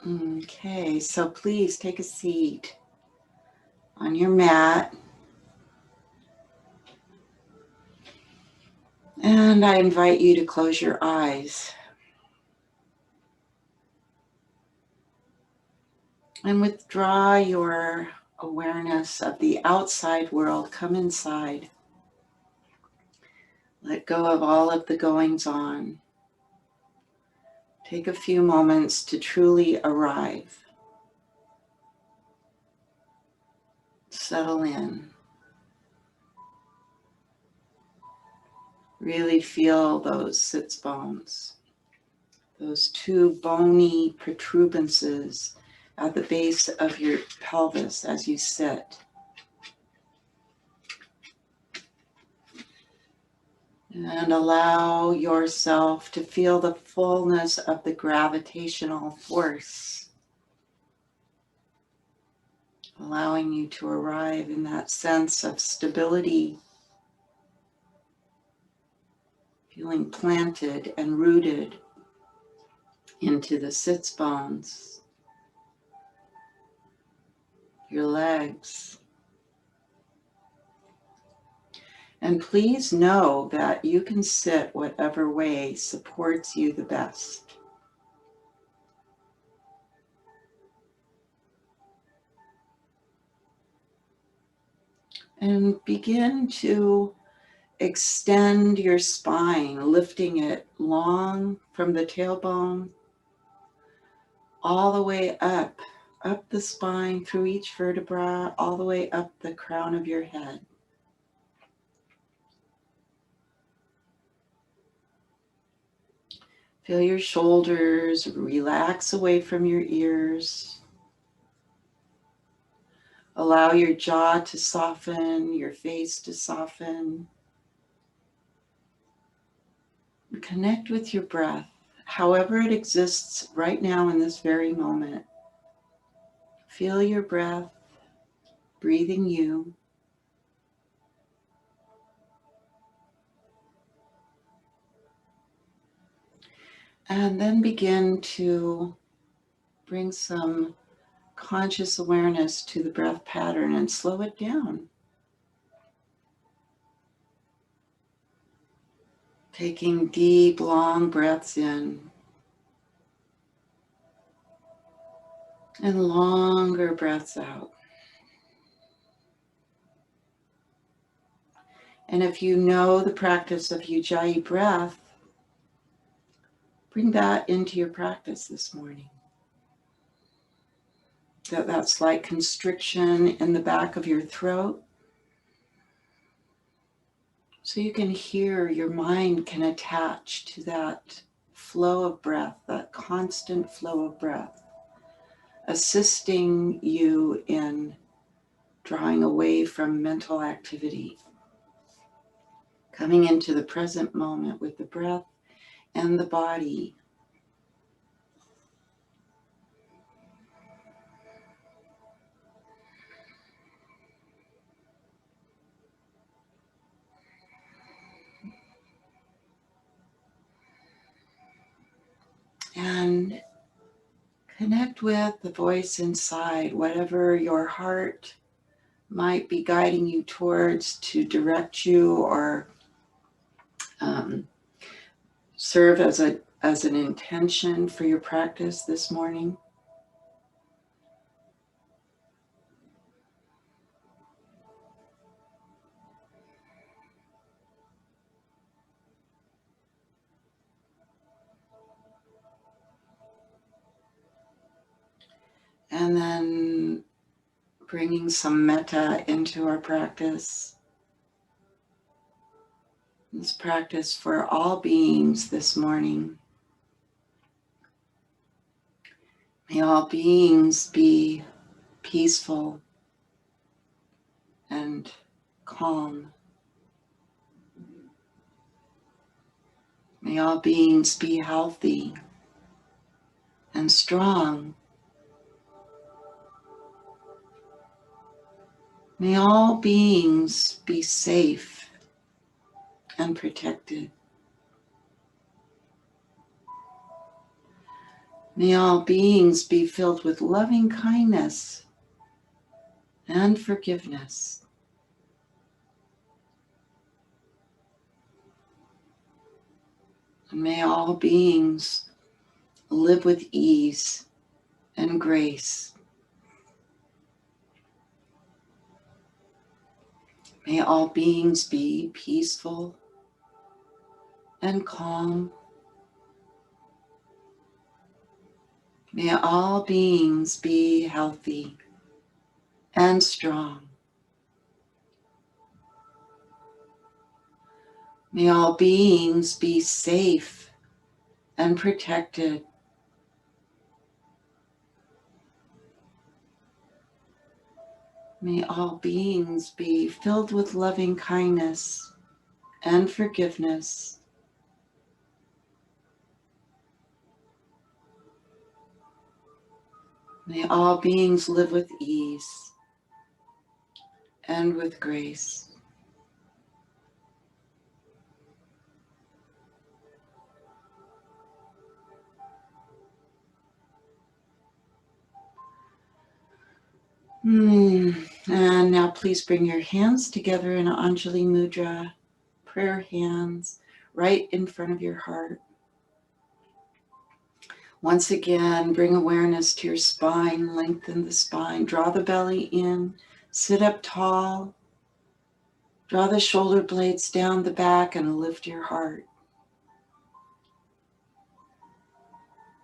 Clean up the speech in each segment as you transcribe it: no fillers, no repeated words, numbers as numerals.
Okay, so please take a seat on your mat. And I invite you to close your eyes. And withdraw your awareness of the outside world. Come inside. Let go of all of the goings on. Take a few moments to truly arrive. Settle in. Really feel those sits bones, those two bony protuberances at the base of your pelvis as you sit. And allow yourself to feel the fullness of the gravitational force, allowing you to arrive in that sense of stability, feeling planted and rooted into the sits bones, your legs. And please know that you can sit whatever way supports you the best. And begin to extend your spine, lifting it long from the tailbone all the way up the spine through each vertebra, all the way up the crown of your head. Feel your shoulders relax away from your ears. Allow your jaw to soften, your face to soften. Connect with your breath, however it exists right now in this very moment. Feel your breath, breathing you. And then begin to bring some conscious awareness to the breath pattern and slow it down. Taking deep, long breaths in and longer breaths out. And if you know the practice of Ujjayi breath, bring that into your practice this morning. That slight constriction in the back of your throat. So you can hear, your mind can attach to that flow of breath, that constant flow of breath, assisting you in drawing away from mental activity, coming into the present moment with the breath and the body. And connect with the voice inside, whatever your heart might be guiding you towards to direct you or serve as an intention for your practice this morning. And then bringing some metta into our practice. This practice for all beings this morning. May all beings be peaceful and calm. May all beings be healthy and strong. May all beings be safe and protected. May all beings be filled with loving kindness and forgiveness. And may all beings live with ease and grace. May all beings be peaceful and calm. May all beings be healthy and strong. May all beings be safe and protected. May all beings be filled with loving kindness and forgiveness. May all beings live with ease and with grace. And now please bring your hands together in Anjali Mudra, prayer hands, right in front of your heart. Once again, bring awareness to your spine, lengthen the spine, draw the belly in, sit up tall, draw the shoulder blades down the back and lift your heart.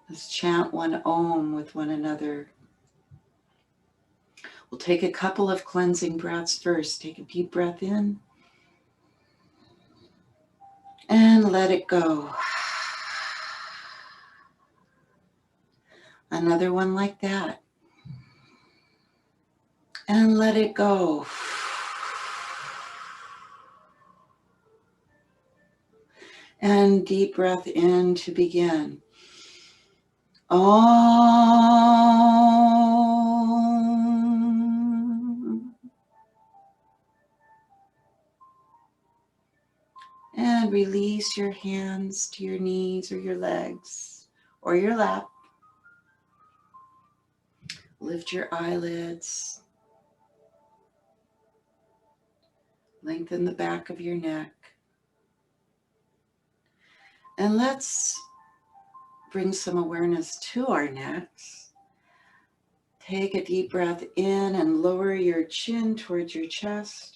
Let's chant one Om with one another. We'll take a couple of cleansing breaths first. Take a deep breath in and let it go. Another one like that. And let it go. And deep breath in to begin. Om. And release your hands to your knees or your legs or your lap. Lift your eyelids. Lengthen the back of your neck. And let's bring some awareness to our necks. Take a deep breath in and lower your chin towards your chest.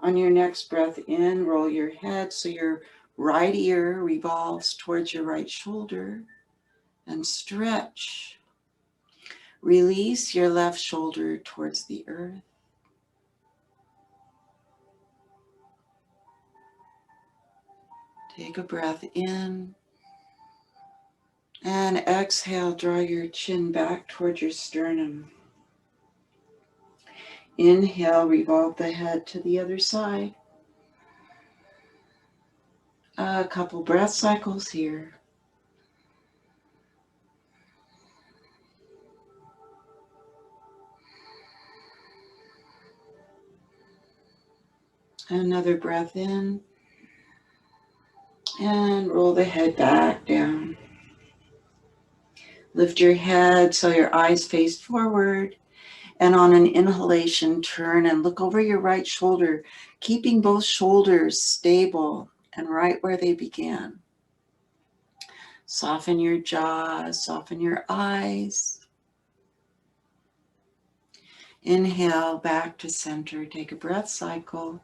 On your next breath in, roll your head so your right ear revolves towards your right shoulder and stretch. Release your left shoulder towards the earth. Take a breath in and exhale, draw your chin back towards your sternum. Inhale, revolve the head to the other side. A couple breath cycles here. Another breath in and roll the head back down. Lift your head so your eyes face forward, and on an inhalation, turn and look over your right shoulder, keeping both shoulders stable and right where they began. Soften your jaw, soften your eyes. Inhale back to center. Take a breath cycle.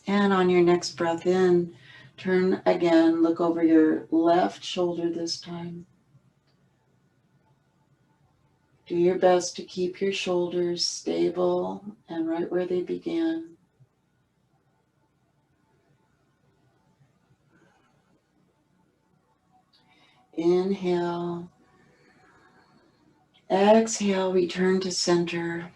And on your next breath in, turn again, look over your left shoulder this time. Do your best to keep your shoulders stable and right where they began. Inhale. Exhale, return to center.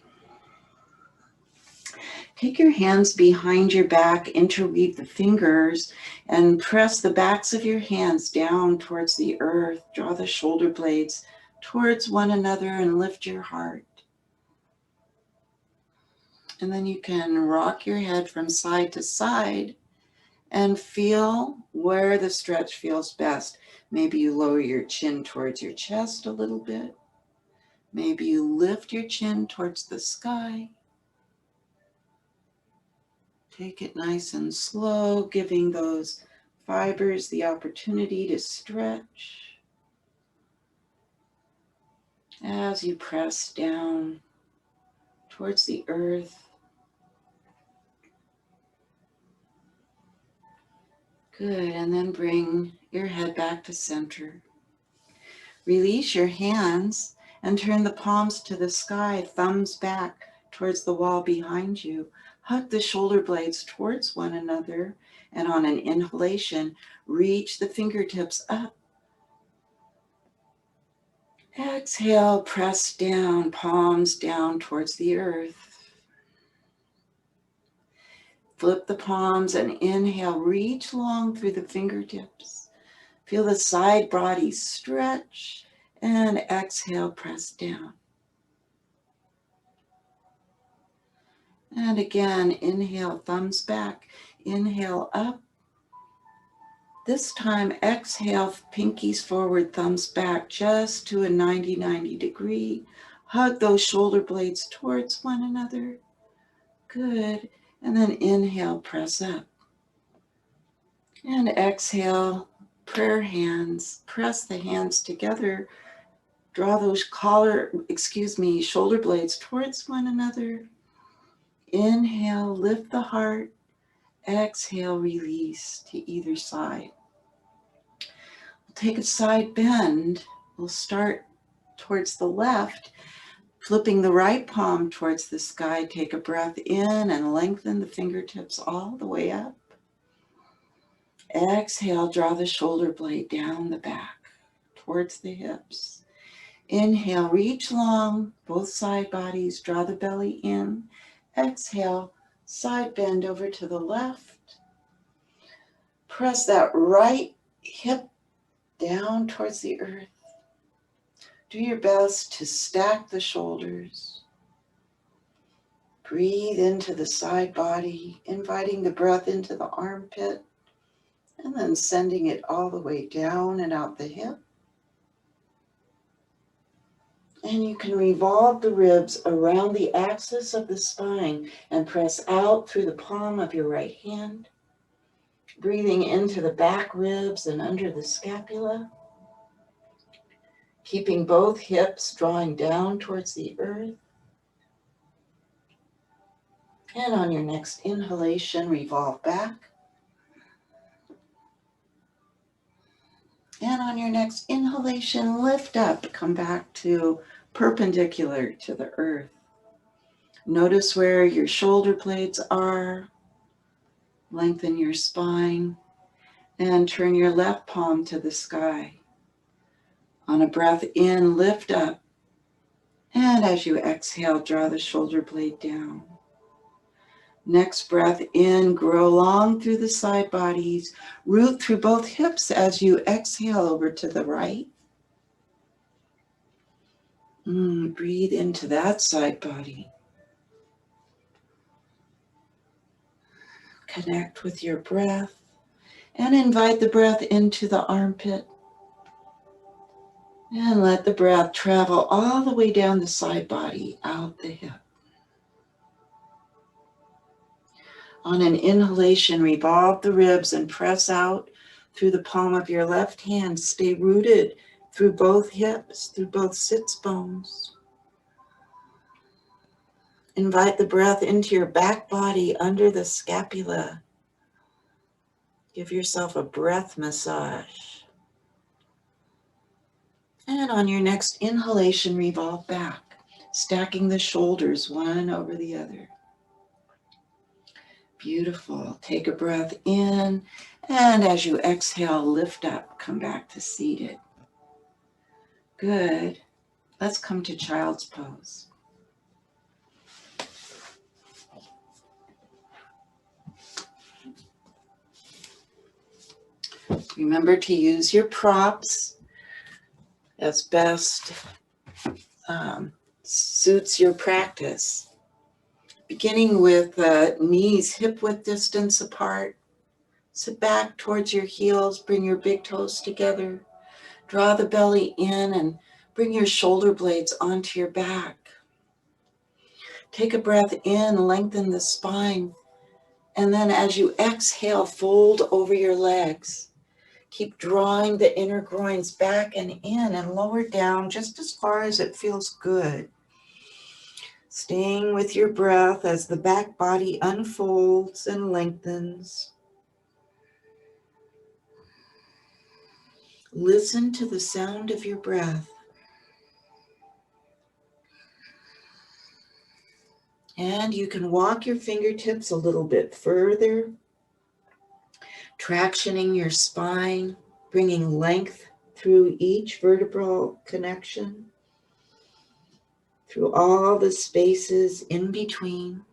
Take your hands behind your back, interweave the fingers, and press the backs of your hands down towards the earth. Draw the shoulder blades towards one another and lift your heart. And then you can rock your head from side to side and feel where the stretch feels best. Maybe you lower your chin towards your chest a little bit. Maybe you lift your chin towards the sky. Take it nice and slow, giving those fibers the opportunity to stretch as you press down towards the earth. Good, and then bring your head back to center. Release your hands and turn the palms to the sky, thumbs back towards the wall behind you. Hug the shoulder blades towards one another, and on an inhalation, reach the fingertips up. Exhale, press down, palms down towards the earth. Flip the palms and inhale, reach long through the fingertips. Feel the side body stretch, and exhale, press down. And again, inhale, thumbs back, inhale up. This time, exhale, pinkies forward, thumbs back, just to a 90 degree. Hug those shoulder blades towards one another. Good. And then inhale, press up. And exhale, prayer hands. Press the hands together. Draw those shoulder blades towards one another. Inhale, lift the heart. Exhale, release to either side. We'll take a side bend. We'll start towards the left, flipping the right palm towards the sky. Take a breath in and lengthen the fingertips all the way up. Exhale, draw the shoulder blade down the back towards the hips. Inhale, reach long, both side bodies, draw the belly in. Exhale, side bend over to the left. Press that right hip down towards the earth. Do your best to stack the shoulders. Breathe into the side body, inviting the breath into the armpit, and then sending it all the way down and out the hip. And you can revolve the ribs around the axis of the spine and press out through the palm of your right hand, breathing into the back ribs and under the scapula, keeping both hips drawing down towards the earth. And on your next inhalation, revolve back. And on your next inhalation, lift up, come back to perpendicular to the earth. Notice where your shoulder blades are. Lengthen your spine and turn your left palm to the sky. On a breath in, lift up. And as you exhale, draw the shoulder blade down. Next breath in, grow long through the side bodies. Root through both hips as you exhale over to the right. Breathe into that side body. Connect with your breath and invite the breath into the armpit. And let the breath travel all the way down the side body, out the hip. On an inhalation, revolve the ribs and press out through the palm of your left hand. Stay rooted through both hips, through both sits bones. Invite the breath into your back body under the scapula. Give yourself a breath massage. And on your next inhalation, revolve back, stacking the shoulders one over the other. Beautiful. Take a breath in, and as you exhale, lift up, come back to seated. Good. Let's come to child's pose. Remember to use your props as best suits your practice. Beginning with knees hip width distance apart, Sit back towards your heels, bring your big toes together. Draw the belly in and bring your shoulder blades onto your back. Take a breath in, lengthen the spine. And then as you exhale, fold over your legs. Keep drawing the inner groins back and in and lower down just as far as it feels good. Staying with your breath as the back body unfolds and lengthens. Listen to the sound of your breath. And you can walk your fingertips a little bit further, tractioning your spine, bringing length through each vertebral connection, through all the spaces in between.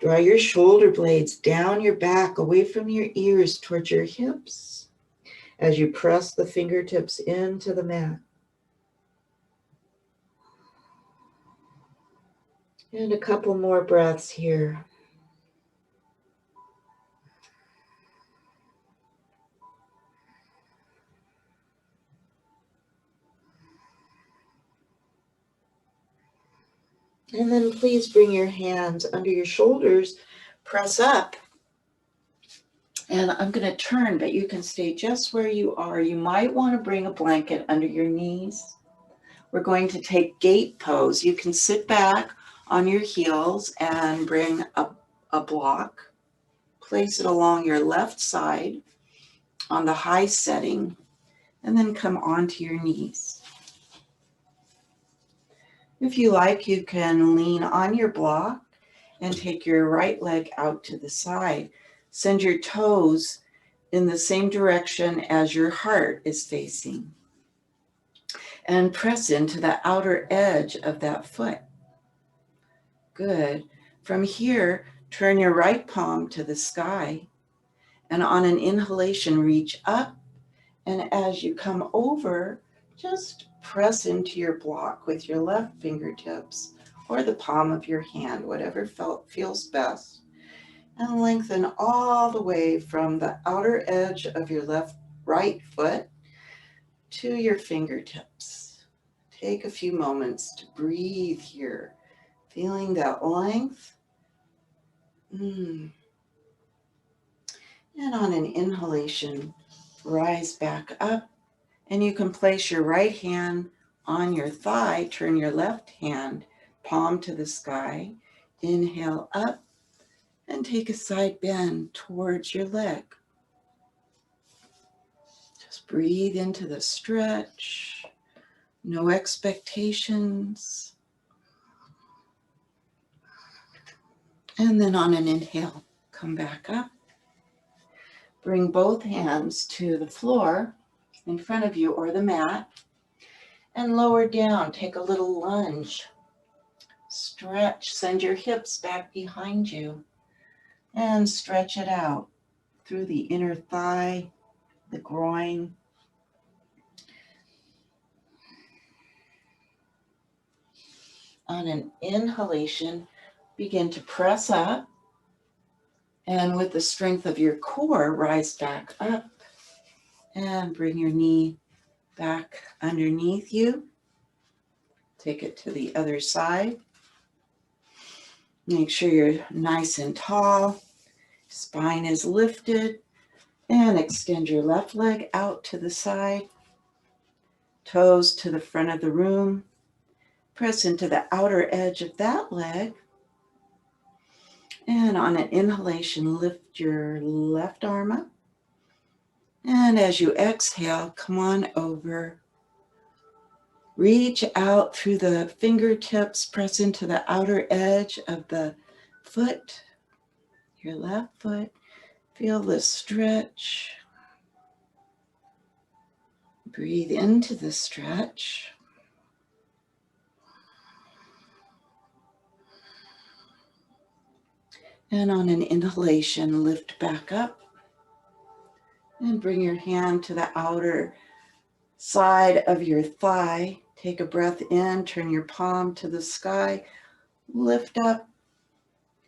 Draw your shoulder blades down your back, away from your ears, towards your hips, as you press the fingertips into the mat. And a couple more breaths here. And then please bring your hands under your shoulders, press up. And I'm going to turn, but you can stay just where you are. You might want to bring a blanket under your knees. We're going to take gate pose. You can sit back on your heels and bring a block. Place it along your left side on the high setting, and then come onto your knees. If you like, you can lean on your block and take your right leg out to the side. Send your toes in the same direction as your heart is facing. And press into the outer edge of that foot. Good. From here, turn your right palm to the sky. And on an inhalation, reach up. And as you come over, just press into your block with your left fingertips or the palm of your hand, whatever feels best. And lengthen all the way from the outer edge of your right foot to your fingertips. Take a few moments to breathe here, feeling that length. And on an inhalation, rise back up, and you can place your right hand on your thigh, turn your left hand, palm to the sky, inhale up, and take a side bend towards your leg. Just breathe into the stretch, no expectations. And then on an inhale, come back up. Bring both hands to the floor in front of you or the mat and lower down. Take a little lunge. Stretch, send your hips back behind you and stretch it out through the inner thigh, the groin. On an inhalation, begin to press up, and with the strength of your core, rise back up and bring your knee back underneath you. Take it to the other side. Make sure you're nice and tall. Spine is lifted, and extend your left leg out to the side. Toes to the front of the room. Press into the outer edge of that leg. And on an inhalation, lift your left arm up. And as you exhale, come on over. Reach out through the fingertips, press into the outer edge of the foot, your left foot. Feel the stretch. Breathe into the stretch. And on an inhalation, lift back up and bring your hand to the outer side of your thigh. Take a breath in, turn your palm to the sky, Lift up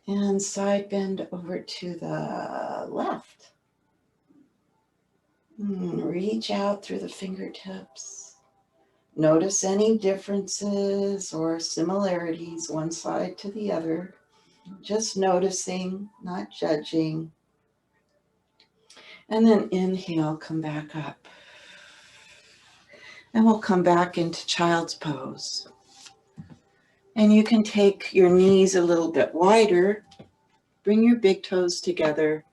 and side bend over to the left. Reach out through the fingertips. Notice any differences or similarities one side to the other. Just noticing, not judging. And then inhale, come back up. And we'll come back into child's pose. And you can take your knees a little bit wider. Bring your big toes together.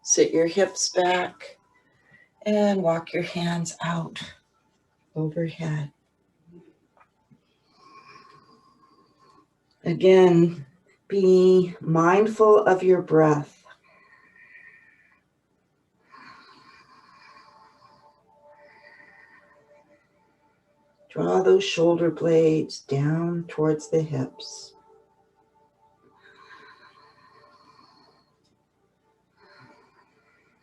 Sit your hips back and walk your hands out overhead. Again, be mindful of your breath. Draw those shoulder blades down towards the hips.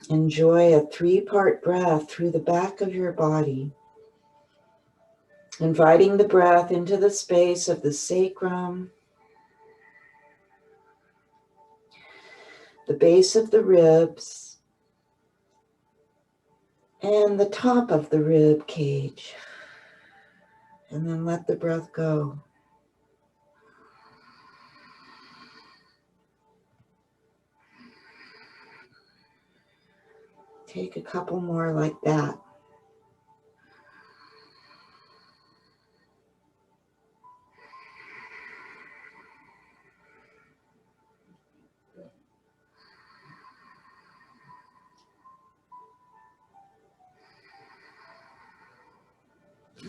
Enjoy a 3-part breath through the back of your body, inviting the breath into the space of the sacrum, the base of the ribs, and the top of the rib cage. And then let the breath go. Take a couple more like that.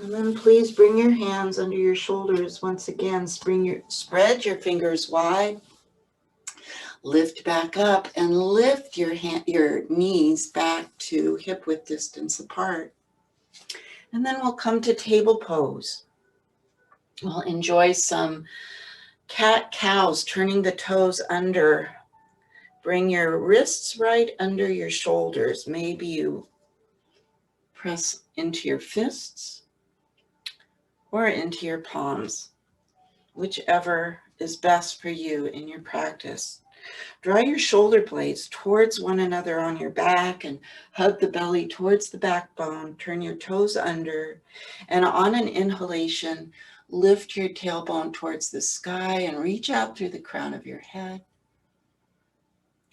And then please bring your hands under your shoulders once again. Spread your fingers wide. Lift back up and lift your knees back to hip width distance apart. And then we'll come to table pose. We'll enjoy some cat-cows, turning the toes under. Bring your wrists right under your shoulders. Maybe you press into your fists or into your palms, whichever is best for you in your practice. Draw your shoulder blades towards one another on your back and hug the belly towards the backbone. Turn your toes under, and on an inhalation, lift your tailbone towards the sky and reach out through the crown of your head.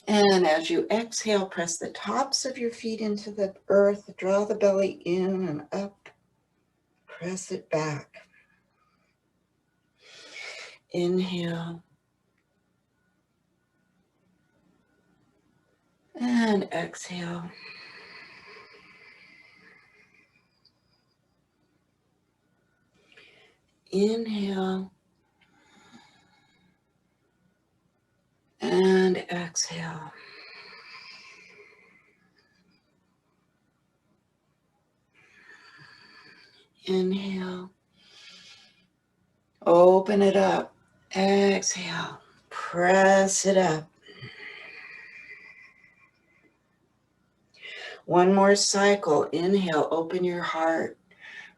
And as you exhale, press the tops of your feet into the earth. Draw the belly in and up. Press it back. Inhale. And exhale. Inhale. And exhale. Inhale. Open it up. Exhale. Press it up. One more cycle. Inhale. Open your heart.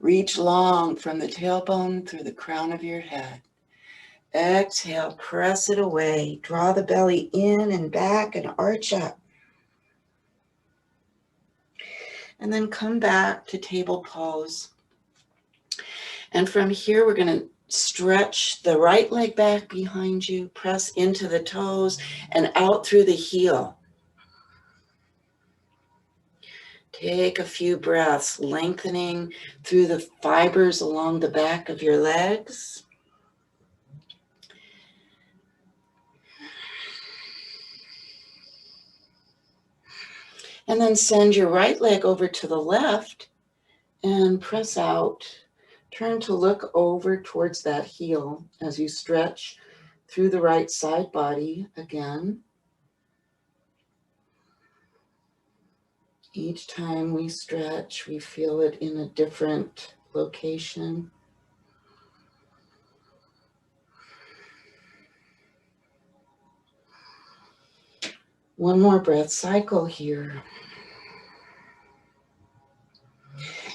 Reach long from the tailbone through the crown of your head. Exhale. Press it away. Draw the belly in and back and arch up. And then come back to table pose. And from here, we're going to stretch the right leg back behind you, press into the toes and out through the heel. Take a few breaths, lengthening through the fibers along the back of your legs. And then send your right leg over to the left and press out. Turn to look over towards that heel as you stretch through the right side body again. Each time we stretch, we feel it in a different location. One more breath cycle here.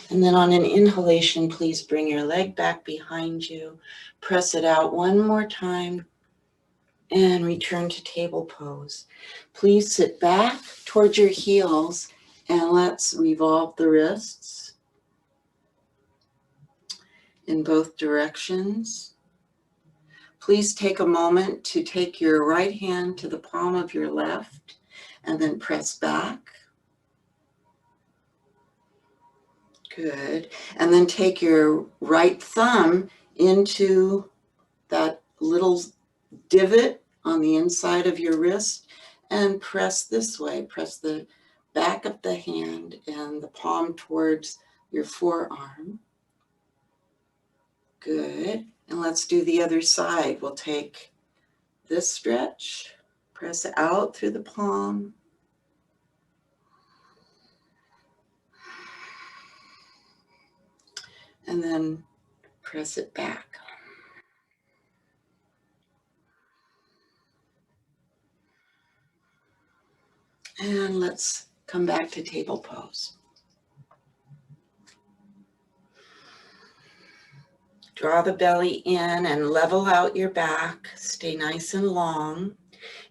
And then on an inhalation, please bring your leg back behind you. Press it out one more time and return to table pose. Please sit back towards your heels and let's revolve the wrists in both directions. Please take a moment to take your right hand to the palm of your left and then press back. Good. And then take your right thumb into that little divot on the inside of your wrist and press this way. Press the back of the hand and the palm towards your forearm. Good. And let's do the other side. We'll take this stretch, press out through the palm. And then press it back. And let's come back to table pose. Draw the belly in and level out your back. Stay nice and long.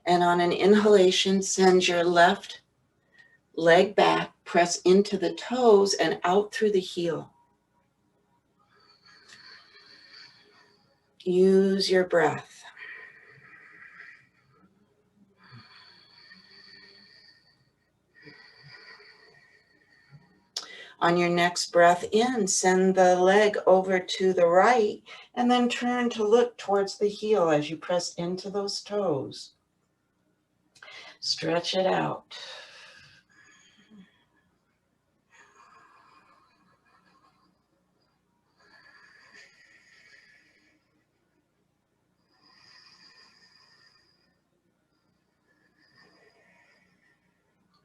And on an inhalation, send your left leg back, press into the toes and out through the heel. Use your breath. On your next breath in, send the leg over to the right and then turn to look towards the heel as you press into those toes. Stretch it out.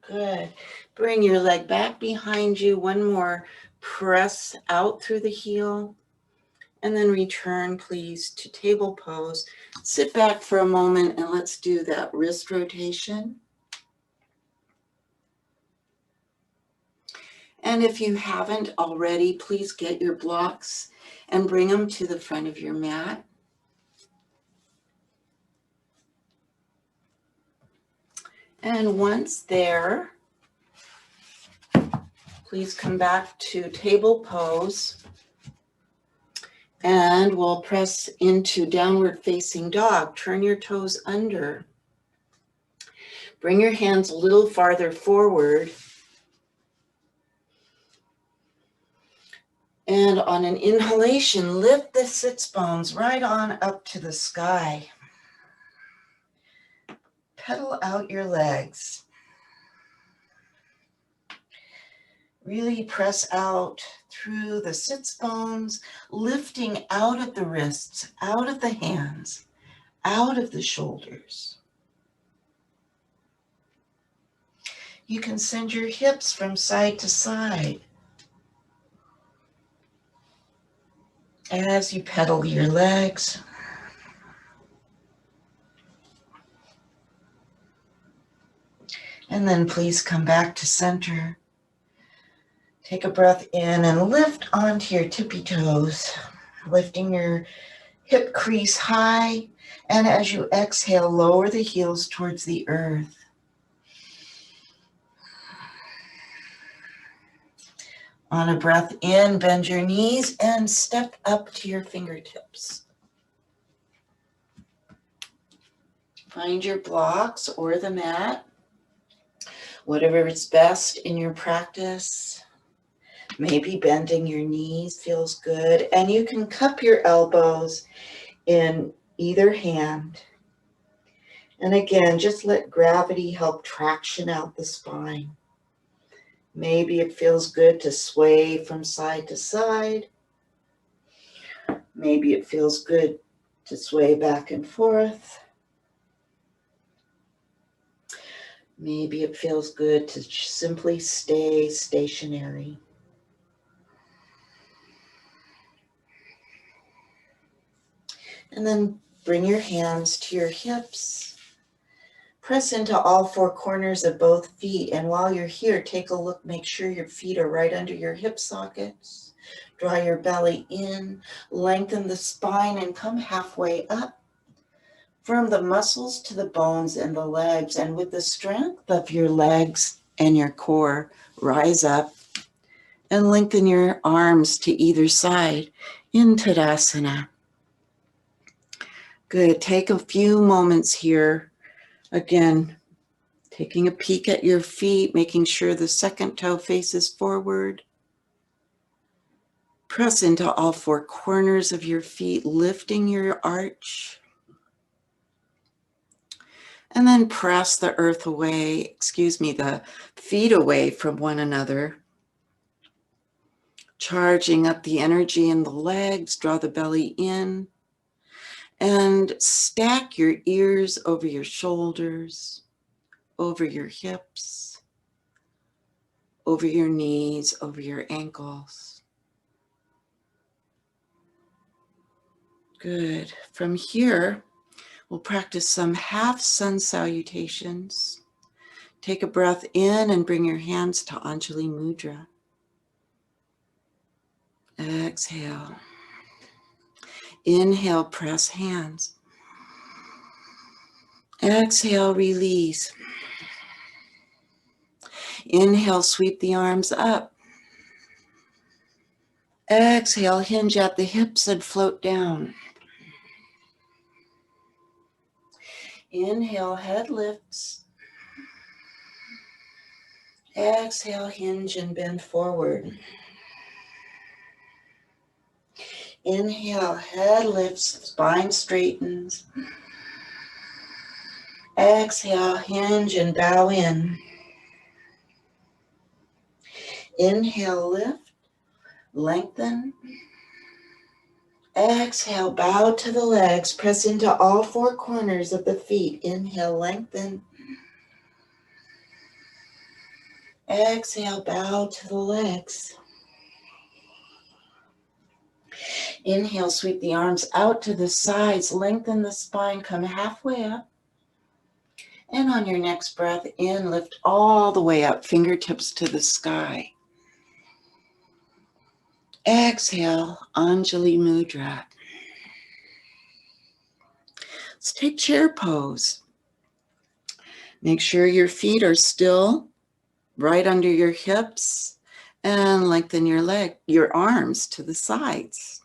Good. Bring your leg back behind you. One more. Press out through the heel. And then return, please, to table pose. Sit back for a moment and let's do that wrist rotation. And if you haven't already, please get your blocks and bring them to the front of your mat. And once there, please come back to table pose and we'll press into downward facing dog. Turn your toes under. Bring your hands a little farther forward. And on an inhalation, lift the sits bones right on up to the sky. Pedal out your legs. Really press out through the sits bones, lifting out of the wrists, out of the hands, out of the shoulders. You can send your hips from side to side as you pedal your legs. And then please come back to center. Take a breath in and lift onto your tippy toes, lifting your hip crease high. And as you exhale, lower the heels towards the earth. On a breath in, bend your knees and step up to your fingertips. Find your blocks or the mat, whatever is best in your practice. Maybe bending your knees feels good. And you can cup your elbows in either hand. And again, just let gravity help traction out the spine. Maybe it feels good to sway from side to side. Maybe it feels good to sway back and forth. Maybe it feels good to simply stay stationary. And then bring your hands to your hips. Press into all four corners of both feet. And while you're here, take a look. Make sure your feet are right under your hip sockets. Draw your belly in. Lengthen the spine and come halfway up. Firm the muscles to the bones and the legs. And with the strength of your legs and your core, rise up and lengthen your arms to either side in Tadasana. Good. Take a few moments here. Again, taking a peek at your feet, making sure the second toe faces forward. Press into all four corners of your feet, lifting your arch. And then press the earth away, the feet away from one another. Charging up the energy in the legs, draw the belly in. And stack your ears over your shoulders, over your hips, over your knees, over your ankles. Good. From here, we'll practice some half sun salutations. Take a breath in and bring your hands to Anjali Mudra. Exhale. Inhale, press hands. Exhale, release. Inhale, sweep the arms up. Exhale, hinge at the hips and float down. Inhale, head lifts. Exhale, hinge and bend forward. Inhale, head lifts, spine straightens. Exhale, hinge and bow in. Inhale, lift, lengthen. Exhale, bow to the legs, press into all four corners of the feet. Inhale, lengthen. Exhale, bow to the legs. Inhale, sweep the arms out to the sides, lengthen the spine, come halfway up. And on your next breath in, lift all the way up, fingertips to the sky. Exhale, Anjali Mudra. Let's take chair pose. Make sure your feet are still right under your hips and lengthen your arms to the sides.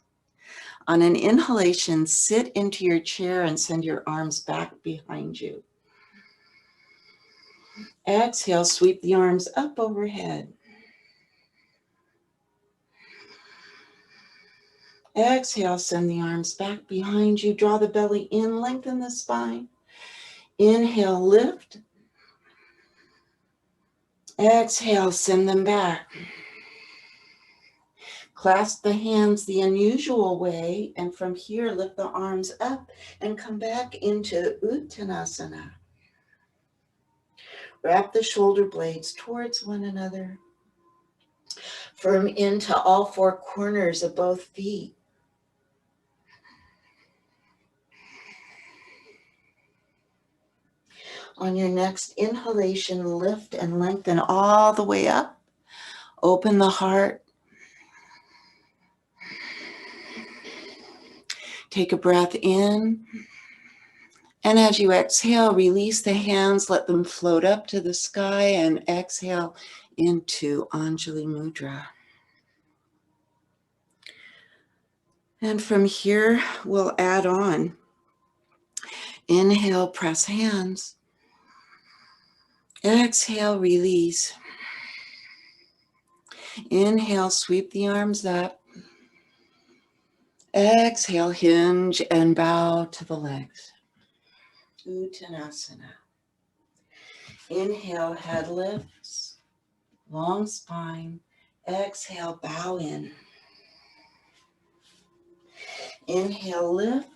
On an inhalation, sit into your chair and send your arms back behind you. Exhale, sweep the arms up overhead. Exhale, send the arms back behind you. Draw the belly in, lengthen the spine. Inhale, lift. Exhale, send them back. Clasp the hands the unusual way, and from here, lift the arms up and come back into Uttanasana. Wrap the shoulder blades towards one another. Firm into all four corners of both feet. On your next inhalation, lift and lengthen all the way up. Open the heart. Take a breath in. And as you exhale, release the hands, let them float up to the sky, and exhale into Anjali Mudra. And from here, we'll add on. Inhale, press hands. Exhale, release. Inhale, sweep the arms up. Exhale, hinge and bow to the legs. Uttanasana. Inhale, head lifts, long spine. Exhale, bow in. Inhale, lift.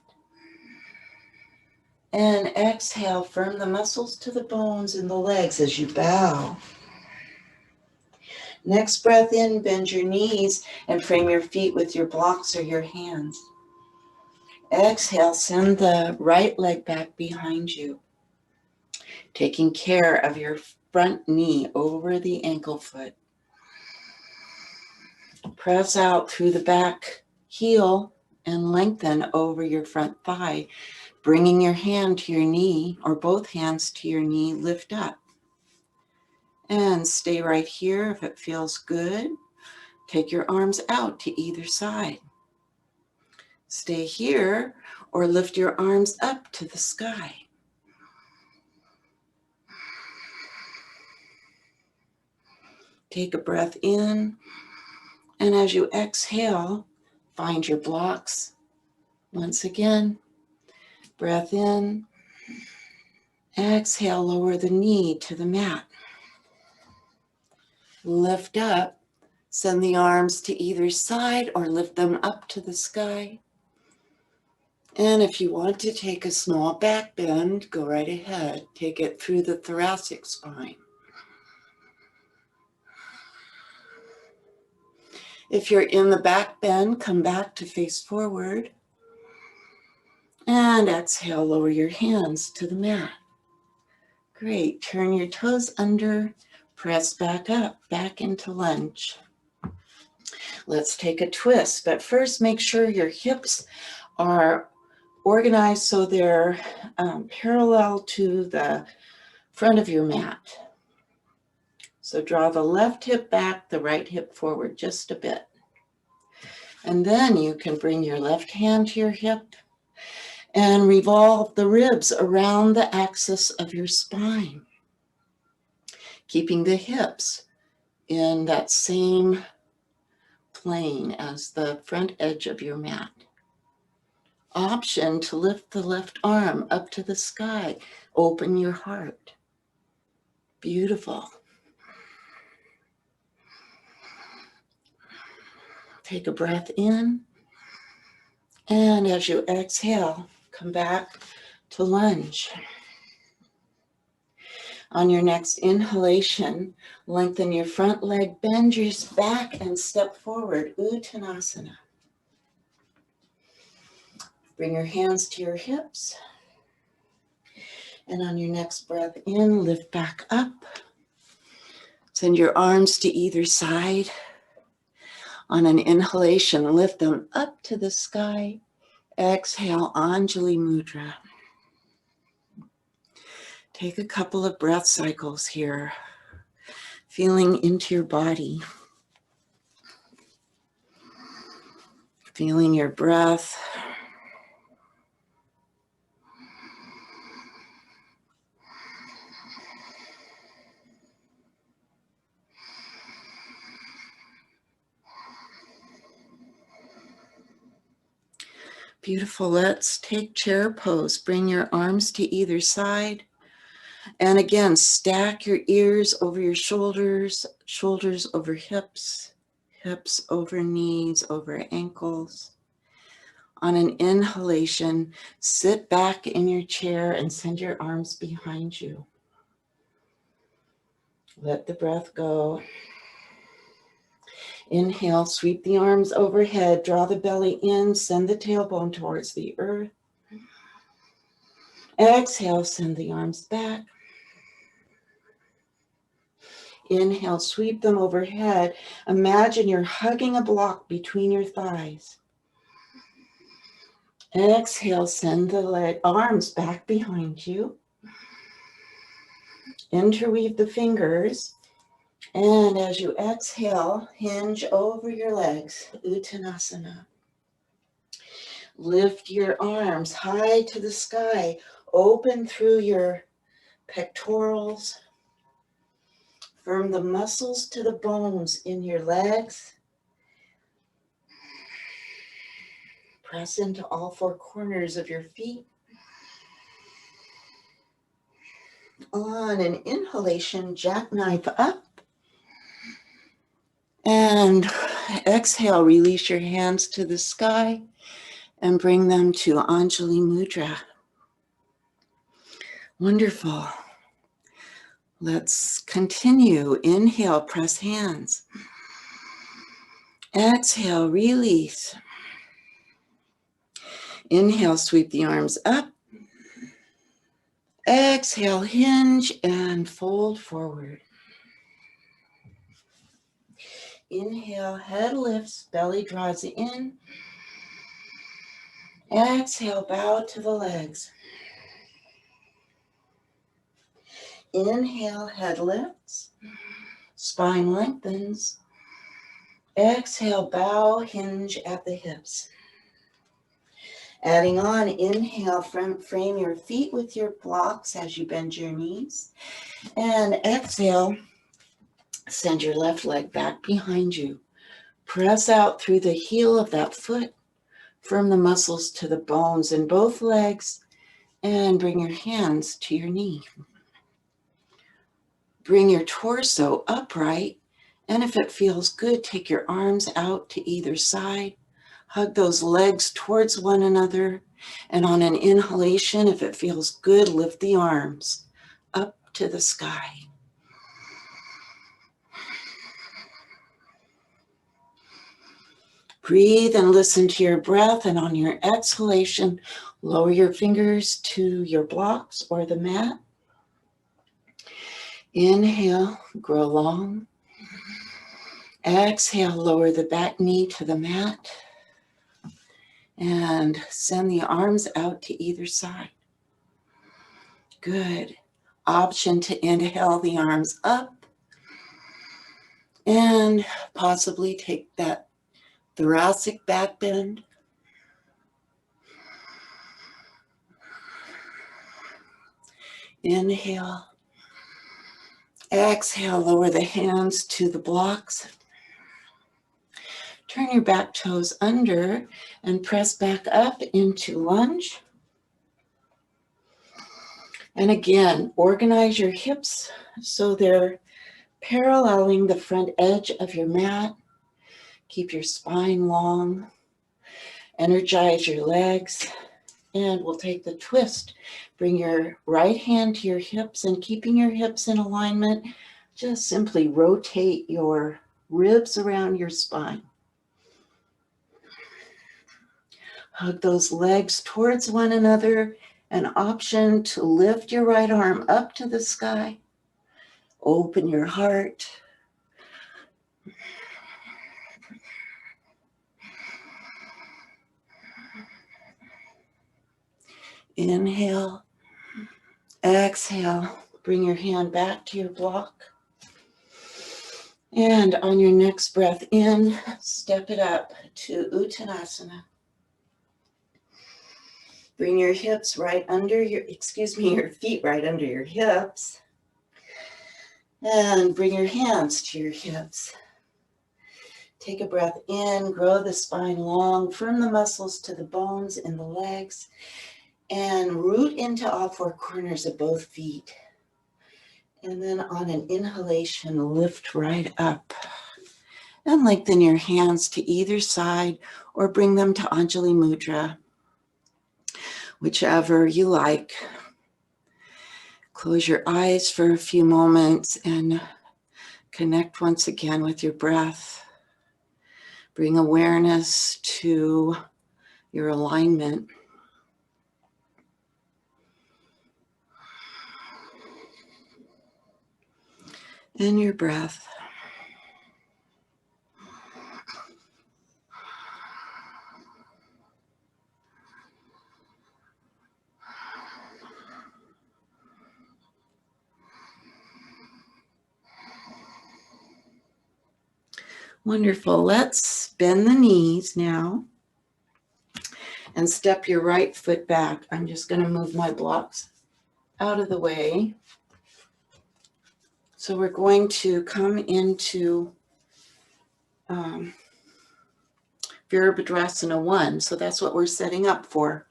And exhale, firm the muscles to the bones in the legs as you bow. Next breath in, bend your knees and frame your feet with your blocks or your hands. Exhale, send the right leg back behind you. taking care of your front knee over the ankle foot. Press out through the back heel and lengthen over your front thigh, bringing your hand to your knee or both hands to your knee, lift up. And stay right here if it feels good. Take your arms out to either side. Stay here or lift your arms up to the sky. Take a breath in, and as you exhale, find your blocks. Once again, breath in, exhale, lower the knee to the mat. Lift up, send the arms to either side or lift them up to the sky. And if you want to take a small back bend, go right ahead. Take it through the thoracic spine. If you're in the back bend, come back to face forward. And exhale, lower your hands to the mat. Great. Turn your toes under, press back up, back into lunge. Let's take a twist, but first make sure your hips are organized so they're parallel to the front of your mat. So draw the left hip back, the right hip forward just a bit. And then you can bring your left hand to your hip and revolve the ribs around the axis of your spine, keeping the hips in that same plane as the front edge of your mat. Option to lift the left arm up to the sky. Open your heart. Beautiful. Take a breath in, and as you exhale, come back to lunge. On your next inhalation, lengthen your front leg, bend your back, and step forward, Uttanasana. Bring your hands to your hips. And on your next breath in, lift back up. Send your arms to either side. On an inhalation, lift them up to the sky. Exhale, Anjali Mudra. Take a couple of breath cycles here, feeling into your body. Feeling your breath. Beautiful. Let's take chair pose. Bring your arms to either side. And again, stack your ears over your shoulders, shoulders over hips, hips over knees, over ankles. On an inhalation, sit back in your chair and send your arms behind you. Let the breath go. Inhale, sweep the arms overhead, draw the belly in, send the tailbone towards the earth. Exhale, send the arms back. Inhale, sweep them overhead. Imagine you're hugging a block between your thighs. Exhale, send the arms back behind you. Interweave the fingers. And as you exhale, hinge over your legs, Uttanasana. Lift your arms high to the sky, open through your pectorals. Firm the muscles to the bones in your legs. Press into all four corners of your feet. On an inhalation, jackknife up. And exhale, release your hands to the sky and bring them to Anjali Mudra. Wonderful. Let's continue. Inhale, press hands. Exhale, release. Inhale, sweep the arms up. Exhale, hinge and fold forward. Inhale, head lifts, belly draws in. Exhale, bow to the legs. Inhale, head lifts, spine lengthens. Exhale, bow, hinge at the hips. Adding on, inhale, frame your feet with your blocks as you bend your knees. And exhale, send your left leg back behind you. Press out through the heel of that foot. Firm the muscles to the bones in both legs and bring your hands to your knee. Bring your torso upright, and if it feels good, take your arms out to either side. Hug those legs towards one another, and on an inhalation, if it feels good, lift the arms up to the sky. Breathe and listen to your breath, and on your exhalation, lower your fingers to your blocks or the mat. Inhale, grow long. Exhale, lower the back knee to the mat. And send the arms out to either side. Good. Option to inhale the arms up. And possibly take that thoracic back bend. Inhale. Exhale, lower the hands to the blocks. Turn your back toes under and press back up into lunge. And again, organize your hips so they're paralleling the front edge of your mat. Keep your spine long. Energize your legs. And we'll take the twist. Bring your right hand to your hips, and keeping your hips in alignment, just simply rotate your ribs around your spine. Hug those legs towards one another. An option to lift your right arm up to the sky. Open your heart. Inhale. Exhale. Bring your hand back to your block. And on your next breath in, step it up to Uttanasana. Bring your hips right under your feet right under your hips. And bring your hands to your hips. Take a breath in, grow the spine long, firm the muscles to the bones in the legs, and root into all four corners of both feet. And then on an inhalation, lift right up. And lengthen your hands to either side or bring them to Anjali Mudra, whichever you like. Close your eyes for a few moments and connect once again with your breath. Bring awareness to your alignment. And your breath. Wonderful. Let's bend the knees now and step your right foot back. I'm just going to move my blocks out of the way. So we're going to come into Virabhadrasana 1. So that's what we're setting up for.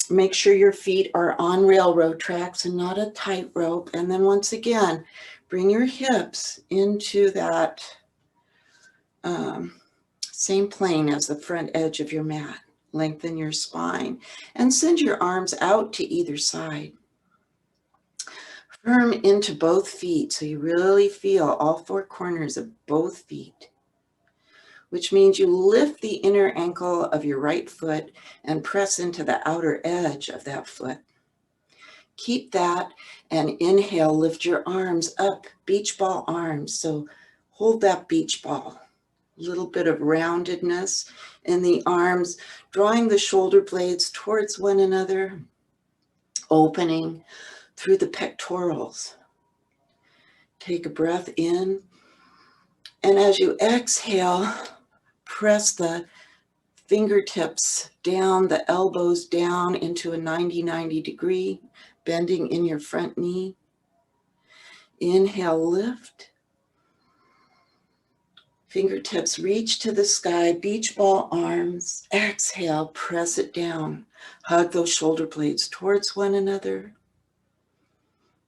Make sure your feet are on railroad tracks and not a tightrope. And then once again, bring your hips into that same plane as the front edge of your mat. Lengthen your spine and send your arms out to either side. Firm into both feet so you really feel all four corners of both feet, which means you lift the inner ankle of your right foot and press into the outer edge of that foot. Keep that, and inhale, lift your arms up, beach ball arms. So hold that beach ball. A little bit of roundedness in the arms, drawing the shoulder blades towards one another, opening through the pectorals. Take a breath in, and as you exhale, press the fingertips down, the elbows down into a 90 degree, bending in your front knee. Inhale, lift. Fingertips reach to the sky, beach ball arms. Exhale, press it down. Hug those shoulder blades towards one another.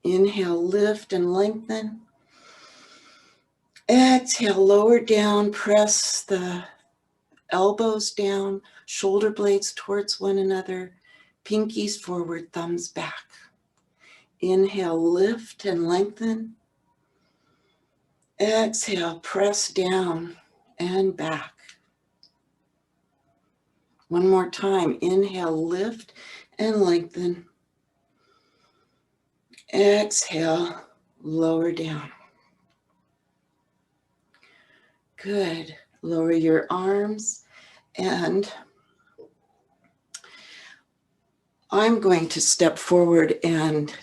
Inhale, lift and lengthen. Exhale, lower down, press the elbows down, shoulder blades towards one another, pinkies forward, thumbs back. Inhale, lift and lengthen. Exhale, press down and back. One more time. Inhale, lift and lengthen. Exhale, lower down. Good. Lower your arms, and I'm going to step forward and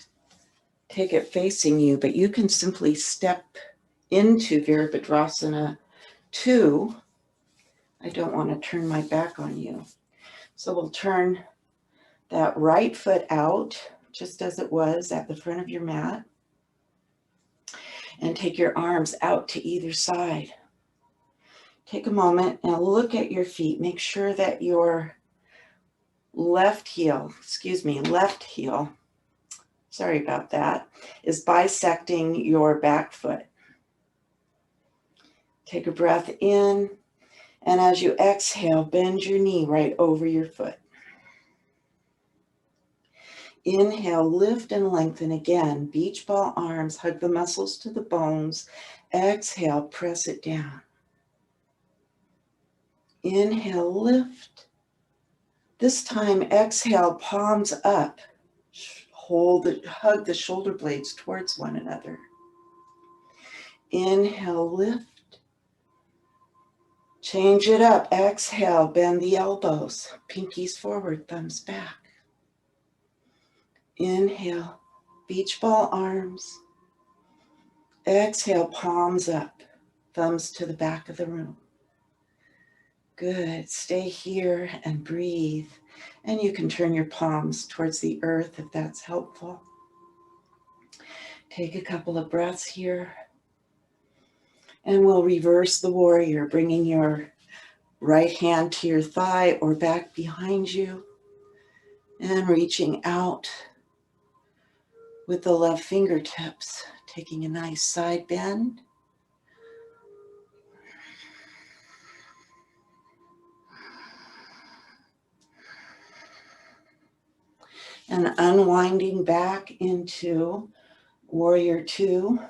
take it facing you, but you can simply step into Virabhadrasana 2. I don't want to turn my back on you. So we'll turn that right foot out, just as it was at the front of your mat, and take your arms out to either side. Take a moment and look at your feet. Make sure that your left heel, sorry about that, is bisecting your back foot. Take a breath in, and as you exhale, bend your knee right over your foot. Inhale, lift and lengthen again. Beach ball arms, hug the muscles to the bones. Exhale, press it down. Inhale, lift. This time, exhale, palms up. Hug the shoulder blades towards one another. Inhale, lift. Change it up. Exhale, bend the elbows. Pinkies forward, thumbs back. Inhale, beach ball arms. Exhale, palms up, thumbs to the back of the room. Good. Stay here and breathe. And you can turn your palms towards the earth if that's helpful. Take a couple of breaths here. And we'll reverse the warrior, bringing your right hand to your thigh or back behind you. And reaching out with the left fingertips, taking a nice side bend. And unwinding back into Warrior 2.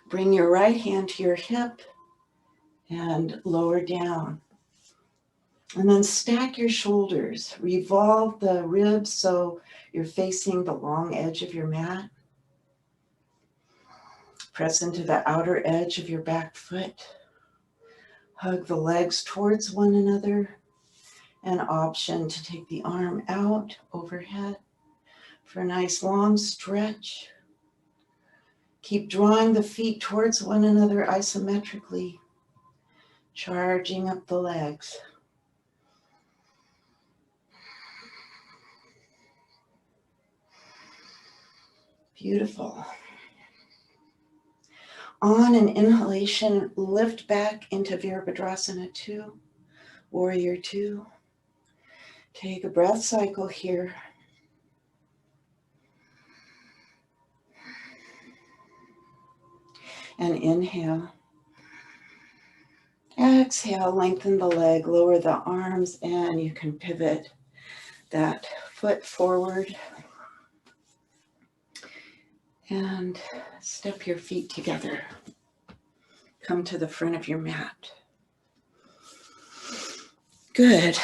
Bring your right hand to your hip and lower down. And then stack your shoulders. Revolve the ribs so you're facing the long edge of your mat. Press into the outer edge of your back foot. Hug the legs towards one another. An option to take the arm out overhead for a nice long stretch. Keep drawing the feet towards one another isometrically, charging up the legs. Beautiful. On an inhalation, lift back into Virabhadrasana 2, Warrior 2. Take a breath cycle here. And inhale. Exhale, lengthen the leg, lower the arms, and you can pivot that foot forward. And step your feet together. Come to the front of your mat. Good.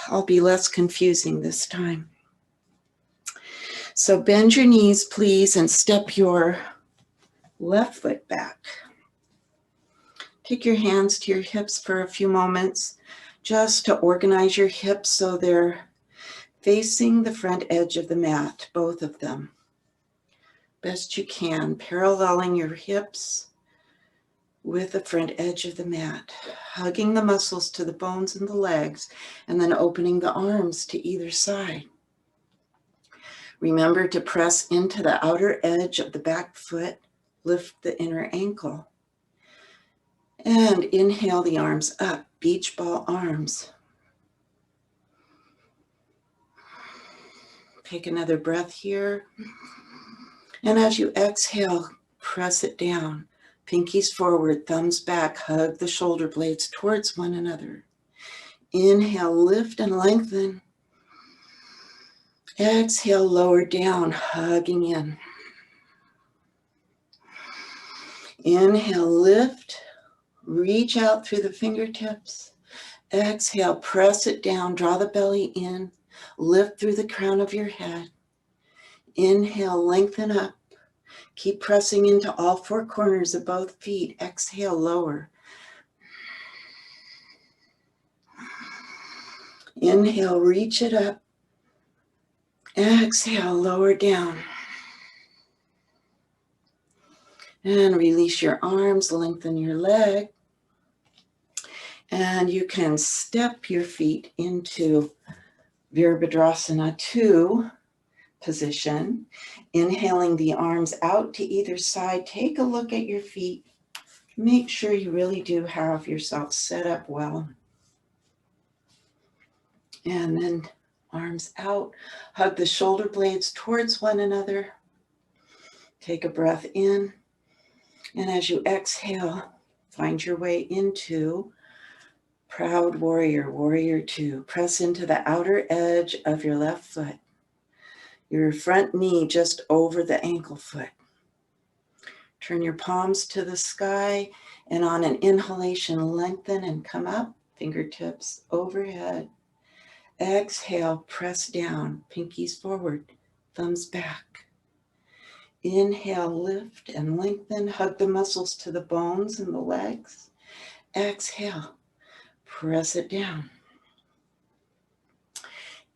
I'll be less confusing this time. So bend your knees, please, and step your left foot back. Take your hands to your hips for a few moments, just to organize your hips so they're facing the front edge of the mat, both of them. Best you can, paralleling your hips with the front edge of the mat, hugging the muscles to the bones in the legs, and then opening the arms to either side. Remember to press into the outer edge of the back foot, lift the inner ankle. And inhale the arms up, beach ball arms. Take another breath here. And as you exhale, press it down. Pinkies forward, thumbs back, hug the shoulder blades towards one another. Inhale, lift and lengthen. Exhale, lower down, hugging in. Inhale, lift, reach out through the fingertips. Exhale, press it down, draw the belly in, lift through the crown of your head. Inhale, lengthen up. Keep pressing into all four corners of both feet. Exhale, lower. Inhale, reach it up. Exhale, lower down. And release your arms, lengthen your leg. And you can step your feet into Virabhadrasana 2 position. Inhaling the arms out to either side. Take a look at your feet. Make sure you really do have yourself set up well. And then arms out. Hug the shoulder blades towards one another. Take a breath in. And as you exhale, find your way into Proud Warrior, Warrior 2. Press into the outer edge of your left foot. Your front knee just over the ankle foot. Turn your palms to the sky, and on an inhalation, lengthen and come up, fingertips overhead. Exhale, press down, pinkies forward, thumbs back. Inhale, lift and lengthen, hug the muscles to the bones and the legs. Exhale, press it down.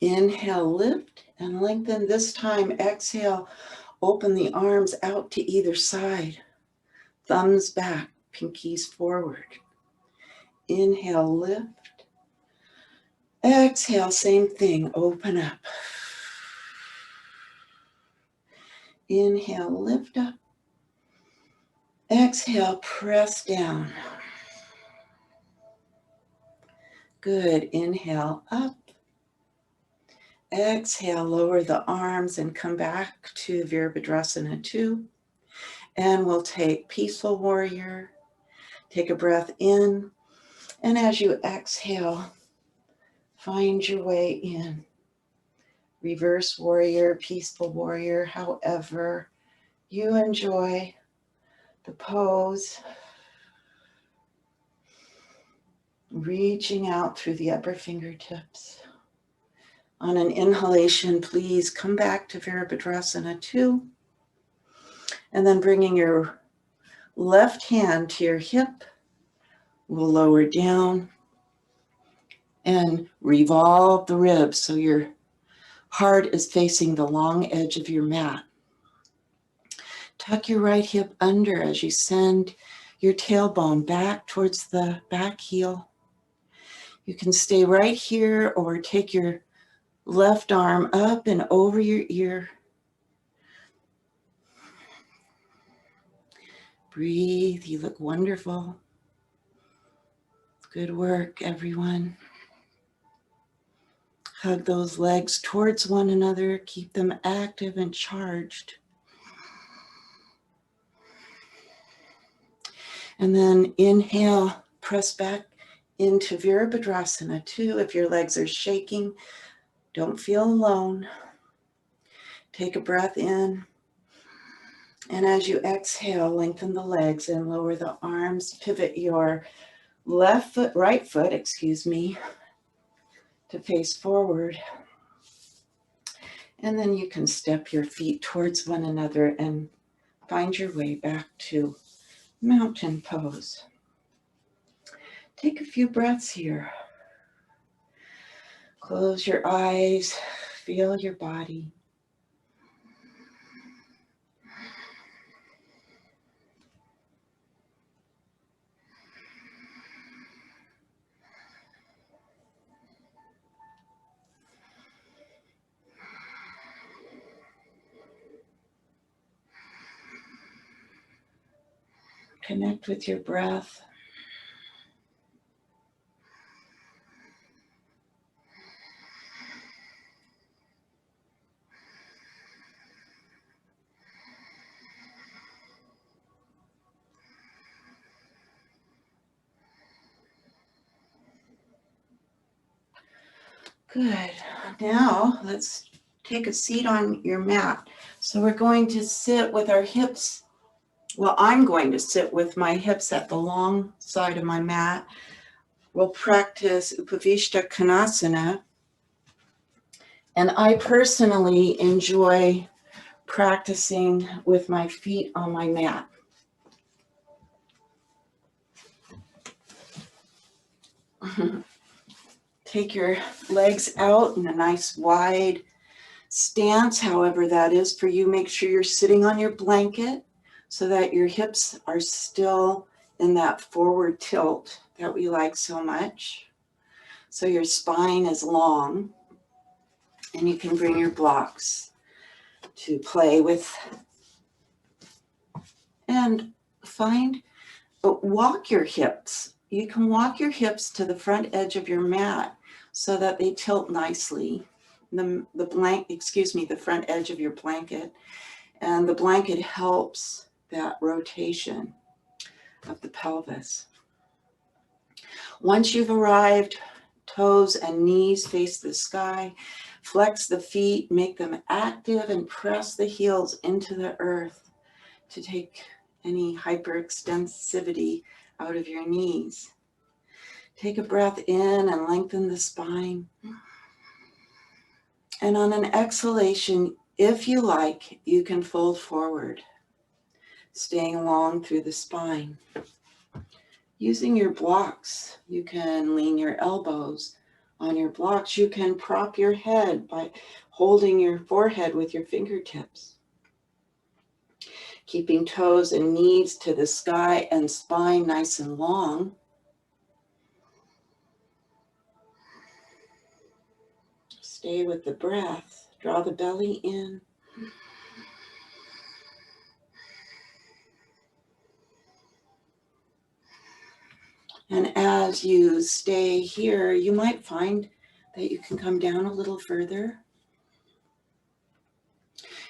Inhale, lift and lengthen. This time, exhale, open the arms out to either side. Thumbs back, pinkies forward. Inhale, lift. Exhale, same thing, open up. Inhale, lift up. Exhale, press down. Good, inhale, up. Exhale, lower the arms and come back to Virabhadrasana 2. And we'll take Peaceful Warrior. Take a breath in. And as you exhale, find your way in. Reverse Warrior, Peaceful Warrior, however you enjoy the pose. Reaching out through the upper fingertips. On an inhalation, please come back to Virabhadrasana 2. And then bringing your left hand to your hip, we'll lower down and revolve the ribs so your heart is facing the long edge of your mat. Tuck your right hip under as you send your tailbone back towards the back heel. You can stay right here or take your left arm up and over your ear. Breathe, you look wonderful. Good work, everyone. Hug those legs towards one another. Keep them active and charged. And then inhale, press back into Virabhadrasana 2. If your legs are shaking, don't feel alone. Take a breath in. And as you exhale, lengthen the legs and lower the arms. Pivot your right foot, to face forward. And then you can step your feet towards one another and find your way back to mountain pose. Take a few breaths here. Close your eyes, feel your body. Connect with your breath. Good. Now let's take a seat on your mat. So we're going to sit with our hips. Well, I'm going to sit with my hips at the long side of my mat. We'll practice Upavishta Konasana. And I personally enjoy practicing with my feet on my mat. Take your legs out in a nice wide stance, however that is for you. Make sure you're sitting on your blanket so that your hips are still in that forward tilt that we like so much. So your spine is long, and you can bring your blocks to play with. And walk your hips. You can walk your hips to the front edge of your mat so that they tilt nicely. The front edge of your blanket. And the blanket helps that rotation of the pelvis. Once you've arrived, toes and knees face the sky. Flex the feet, make them active, and press the heels into the earth to take any hyperextensivity out of your knees. Take a breath in and lengthen the spine. And on an exhalation, if you like, you can fold forward, staying long through the spine. Using your blocks, you can lean your elbows on your blocks. You can prop your head by holding your forehead with your fingertips. Keeping toes and knees to the sky and spine nice and long. Stay with the breath. Draw the belly in. And as you stay here, you might find that you can come down a little further.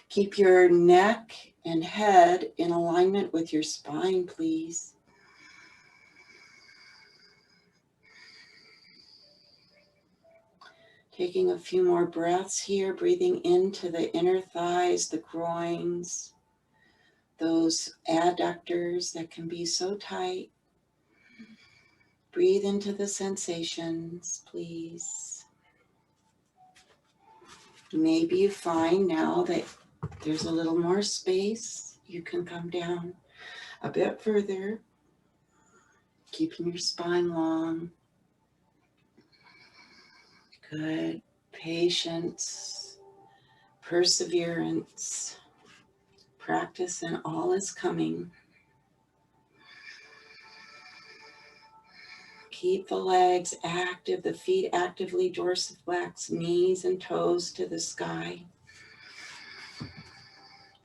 Keep your neck and head in alignment with your spine, please. Taking a few more breaths here, breathing into the inner thighs, the groins, those adductors that can be so tight. Breathe into the sensations, please. Maybe you find now that there's a little more space. You can come down a bit further, keeping your spine long. Good. Patience, perseverance, practice, and all is coming. Keep the legs active, the feet actively dorsiflex, knees and toes to the sky.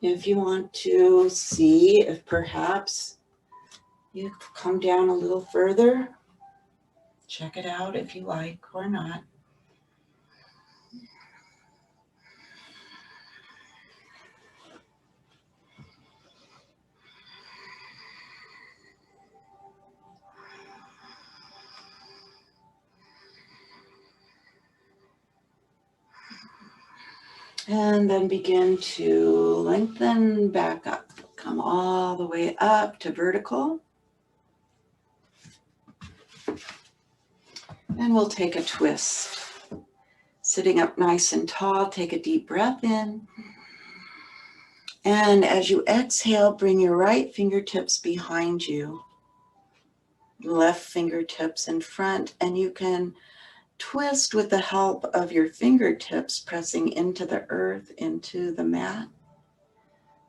If you want to see if perhaps you come down a little further, check it out if you like or not. And then begin to lengthen back up. Come all the way up to vertical. And we'll take a twist. Sitting up nice and tall, take a deep breath in. And as you exhale, bring your right fingertips behind you, left fingertips in front, and you can twist with the help of your fingertips pressing into the earth, into the mat.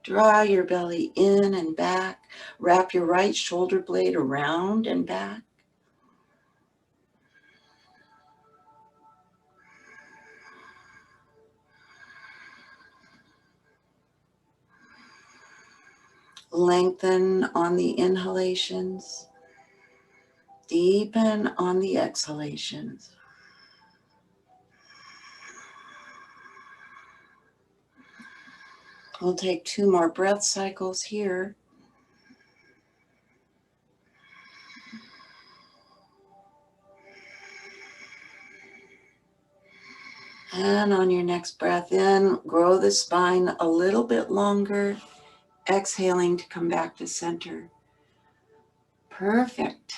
Draw your belly in and back. Wrap your right shoulder blade around and back. Lengthen on the inhalations. Deepen on the exhalations. We'll take 2 more breath cycles here. And on your next breath in, grow the spine a little bit longer, exhaling to come back to center. Perfect.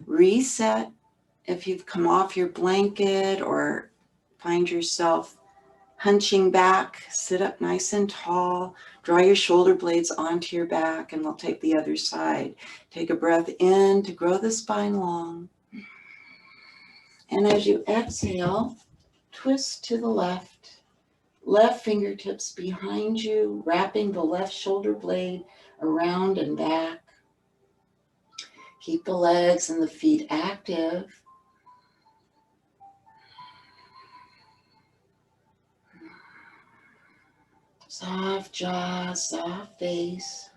Reset. If you've come off your blanket or find yourself hunching back, sit up nice and tall. Draw your shoulder blades onto your back, and we'll take the other side. Take a breath in to grow the spine long. And as you exhale, twist to the left. Left fingertips behind you, wrapping the left shoulder blade around and back. Keep the legs and the feet active. Soft jaw, soft face.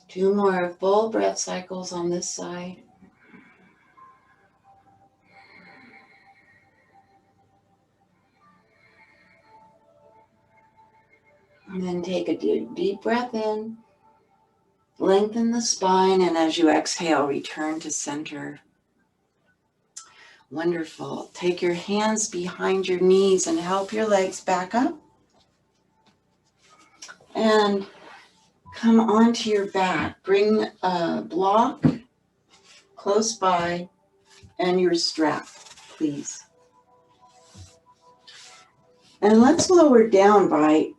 Two more full breath cycles on this side. And then take a deep breath in. Lengthen the spine, and as you exhale, return to center. Wonderful. Take your hands behind your knees and help your legs back up. And come onto your back. Bring a block close by and your strap, please. And let's lower down by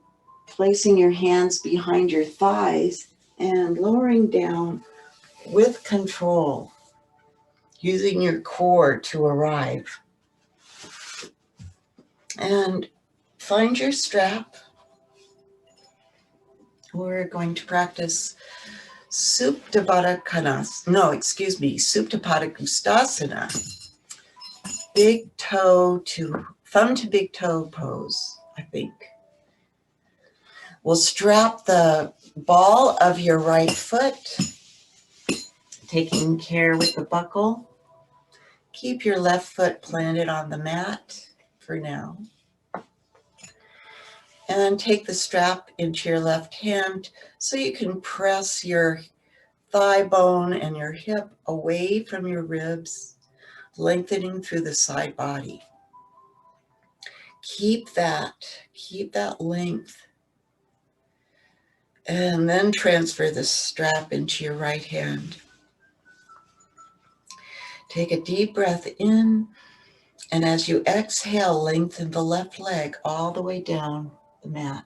placing your hands behind your thighs and lowering down with control, using your core to arrive. And find your strap. We're going to practice Supta Padangusthasana. Big toe to thumb to big toe pose, I think. We'll strap the ball of your right foot, taking care with the buckle. Keep your left foot planted on the mat for now. And take the strap into your left hand so you can press your thigh bone and your hip away from your ribs, lengthening through the side body. Keep that length. And then transfer the strap into your right hand. Take a deep breath in, and as you exhale, lengthen the left leg all the way down the mat.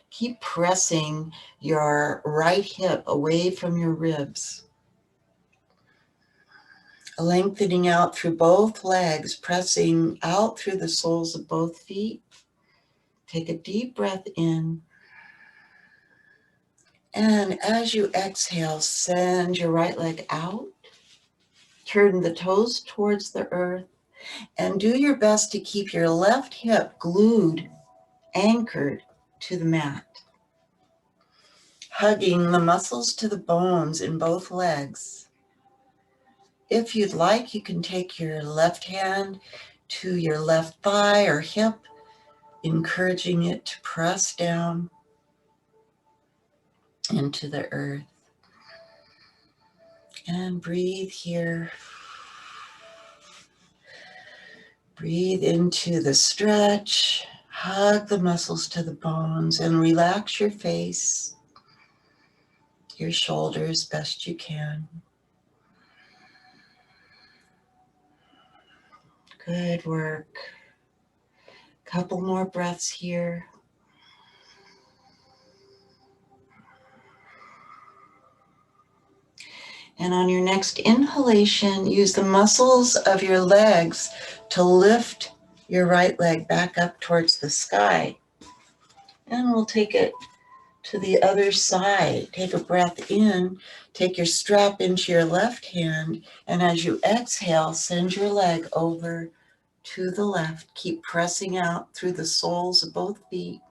Keep pressing your right hip away from your ribs. Lengthening out through both legs, pressing out through the soles of both feet. Take a deep breath in. And as you exhale, send your right leg out. Turn the toes towards the earth. And do your best to keep your left hip glued, anchored to the mat. Hugging the muscles to the bones in both legs. If you'd like, you can take your left hand to your left thigh or hip, encouraging it to press down into the earth. And breathe here. Breathe into the stretch. Hug the muscles to the bones and relax your face, your shoulders best you can. Good work. Couple more breaths here. And on your next inhalation, use the muscles of your legs to lift your right leg back up towards the sky. And we'll take it to the other side. Take a breath in, take your strap into your left hand, and as you exhale, send your leg over to the left. Keep pressing out through the soles of both feet.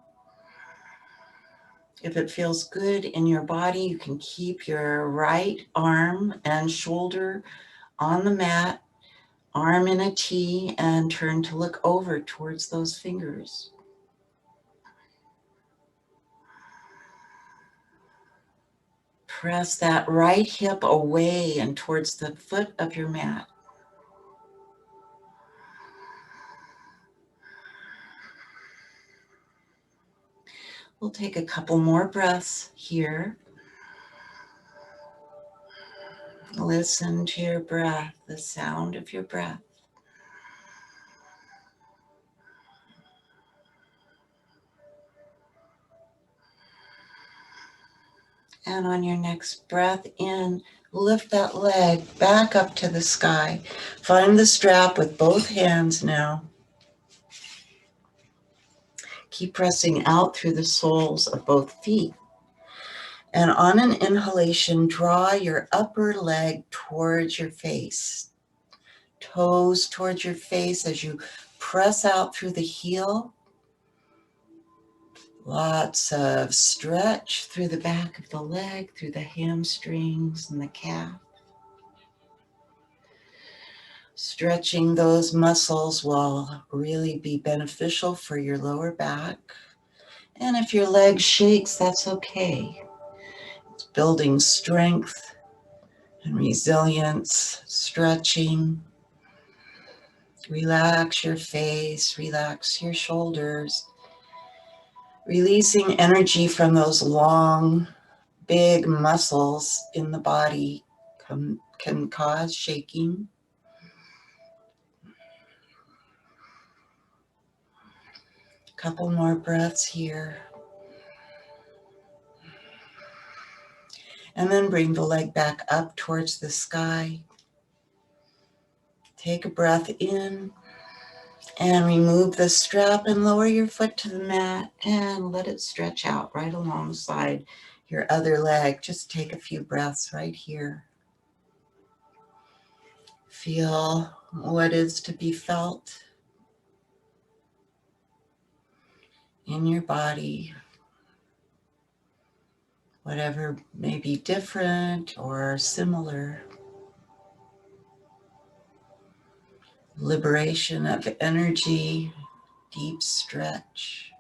If it feels good in your body, you can keep your right arm and shoulder on the mat, arm in a T, and turn to look over towards those fingers. Press that right hip away and towards the foot of your mat. We'll take a couple more breaths here. Listen to your breath, the sound of your breath. And on your next breath in, lift that leg back up to the sky. Find the strap with both hands now. Keep pressing out through the soles of both feet. And on an inhalation, draw your upper leg towards your face. Toes towards your face as you press out through the heel. Lots of stretch through the back of the leg, through the hamstrings and the calf. Stretching those muscles will really be beneficial for your lower back. And if your leg shakes, that's okay. It's building strength and resilience, stretching. Relax your face, relax your shoulders. Releasing energy from those long, big muscles in the body can cause shaking. Couple more breaths here. And then bring the leg back up towards the sky. Take a breath in and remove the strap and lower your foot to the mat and let it stretch out right alongside your other leg. Just take a few breaths right here. Feel what is to be felt in your body, whatever may be different or similar. Liberation of energy, deep stretch.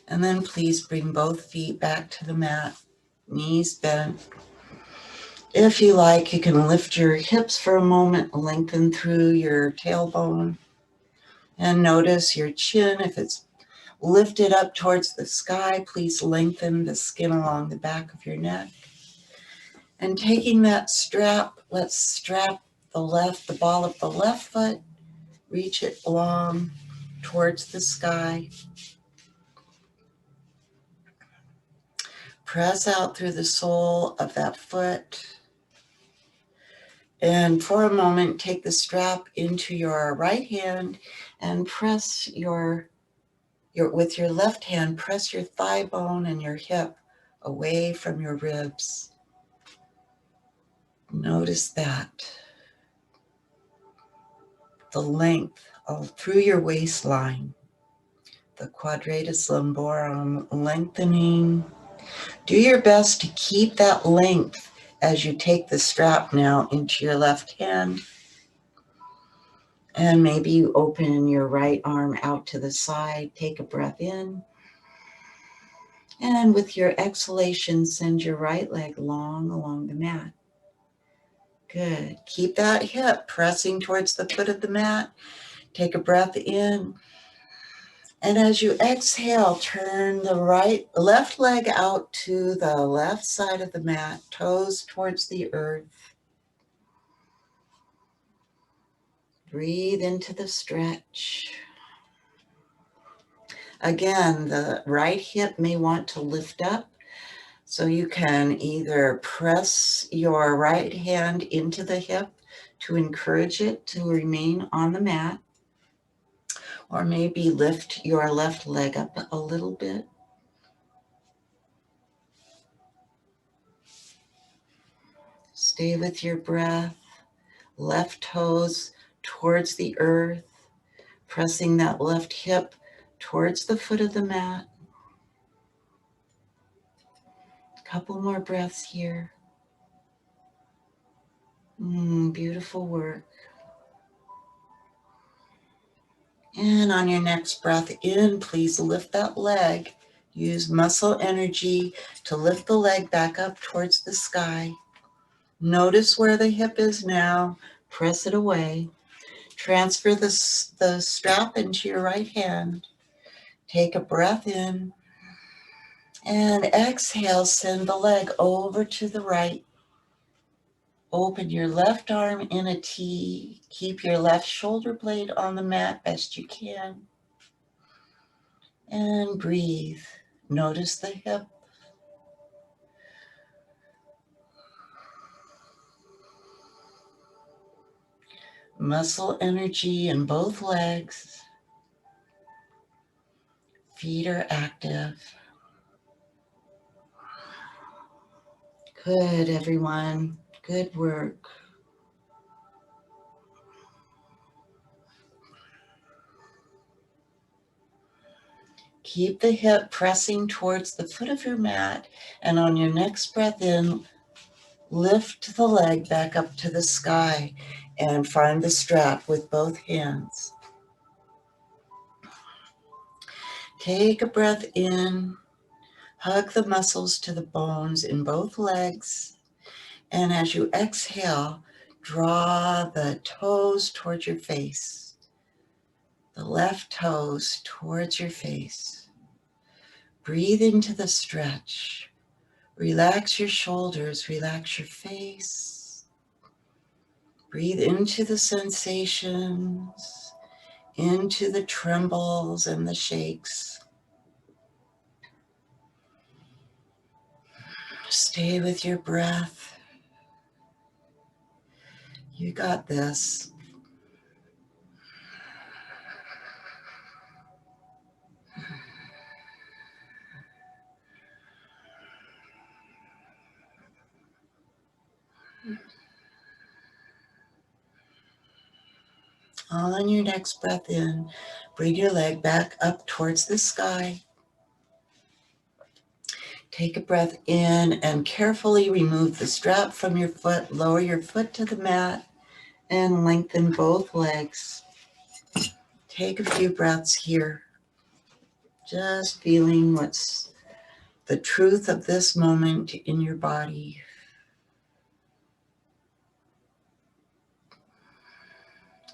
And then please bring both feet back to the mat, knees bent. If you like, you can lift your hips for a moment, lengthen through your tailbone, and notice your chin. If it's lifted up towards the sky, please lengthen the skin along the back of your neck. And taking that strap, let's strap the ball of the left foot, reach it long towards the sky. Press out through the sole of that foot. And for a moment, take the strap into your right hand and press with your left hand, press your thigh bone and your hip away from your ribs. Notice that. The length all through your waistline, the quadratus lumborum lengthening. Do your best to keep that length as you take the strap now into your left hand. And maybe you open your right arm out to the side. Take a breath in. And with your exhalation, send your right leg long along the mat. Good. Keep that hip pressing towards the foot of the mat. Take a breath in. And as you exhale, turn the left leg out to the left side of the mat, toes towards the earth. Breathe into the stretch. Again, the right hip may want to lift up, so you can either press your right hand into the hip to encourage it to remain on the mat, or maybe lift your left leg up a little bit. Stay with your breath, left toes towards the earth, pressing that left hip towards the foot of the mat. Couple more breaths here. Beautiful work. And on your next breath in, please lift that leg. Use muscle energy to lift the leg back up towards the sky. Notice where the hip is now. Press it away. Transfer the strap into your right hand. Take a breath in. And exhale, send the leg over to the right. Open your left arm in a T. Keep your left shoulder blade on the mat best you can. And breathe. Notice the hip. Muscle energy in both legs. Feet are active. Good, everyone. Good work. Keep the hip pressing towards the foot of your mat, and on your next breath in, lift the leg back up to the sky and find the strap with both hands. Take a breath in, hug the muscles to the bones in both legs, and as you exhale, draw the toes towards your face, the left toes towards your face. Breathe into the stretch. Relax your shoulders, relax your face. Breathe into the sensations, into the trembles and the shakes. Stay with your breath. You got this. On your next breath in, bring your leg back up towards the sky. Take a breath in and carefully remove the strap from your foot. Lower your foot to the mat and lengthen both legs. Take a few breaths here. Just feeling what's the truth of this moment in your body.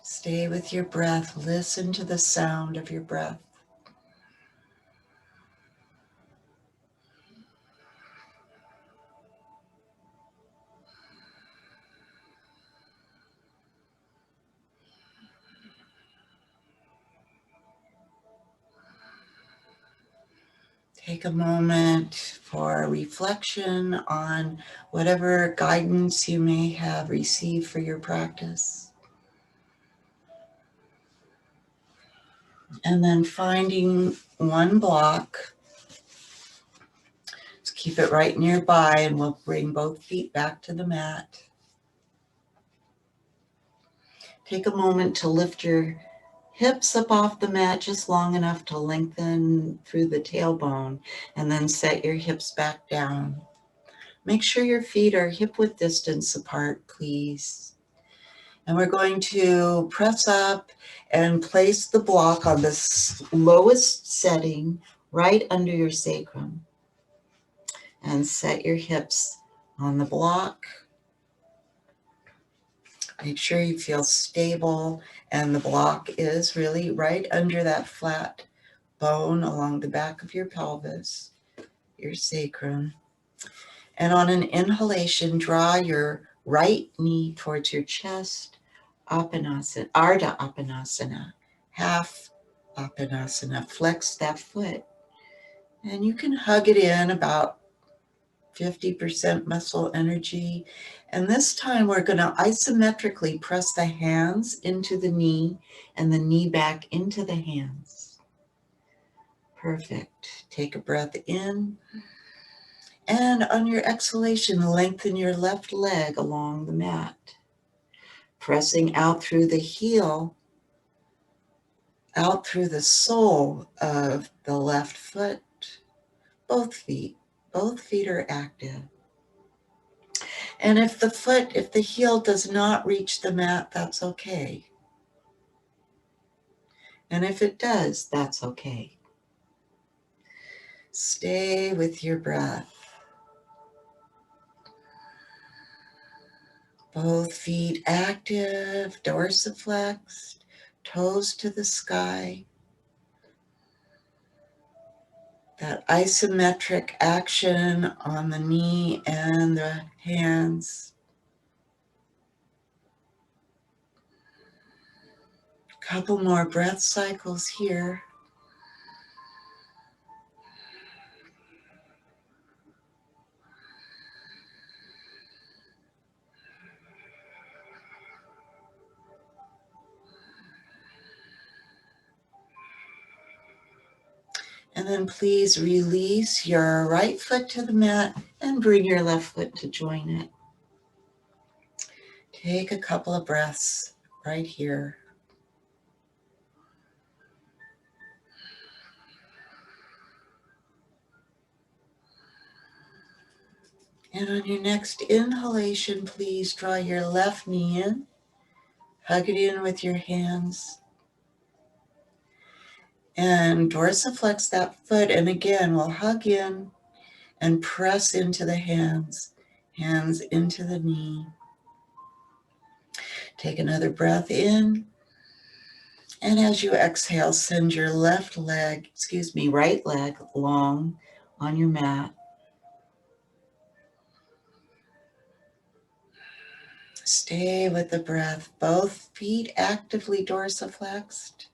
Stay with your breath. Listen to the sound of your breath. Take a moment for reflection on whatever guidance you may have received for your practice. And then finding one block. Just keep it right nearby and we'll bring both feet back to the mat. Take a moment to lift your hips up off the mat just long enough to lengthen through the tailbone, and then set your hips back down. Make sure your feet are hip width distance apart, please. And we're going to press up and place the block on the lowest setting right under your sacrum. And set your hips on the block. Make sure you feel stable, and the block is really right under that flat bone along the back of your pelvis, your sacrum. And on an inhalation, draw your right knee towards your chest, Apanasana, Ardha Apanasana, half Apanasana. Flex that foot. And you can hug it in about 50% muscle energy. And this time we're going to isometrically press the hands into the knee and the knee back into the hands. Perfect. Take a breath in. And on your exhalation, lengthen your left leg along the mat. Pressing out through the heel, out through the sole of the left foot. Both feet are active. And if the heel does not reach the mat, that's okay. And if it does, that's okay. Stay with your breath. Both feet active, dorsiflexed, toes to the sky. That isometric action on the knee and the hands. Couple more breath cycles here. And then please release your right foot to the mat and bring your left foot to join it. Take a couple of breaths right here. And on your next inhalation, please draw your left knee in. Hug it in with your hands. And dorsiflex that foot. And again, we'll hug in and press into the hands. Hands into the knee. Take another breath in. And as you exhale, send your right leg long on your mat. Stay with the breath. Both feet actively dorsiflexed.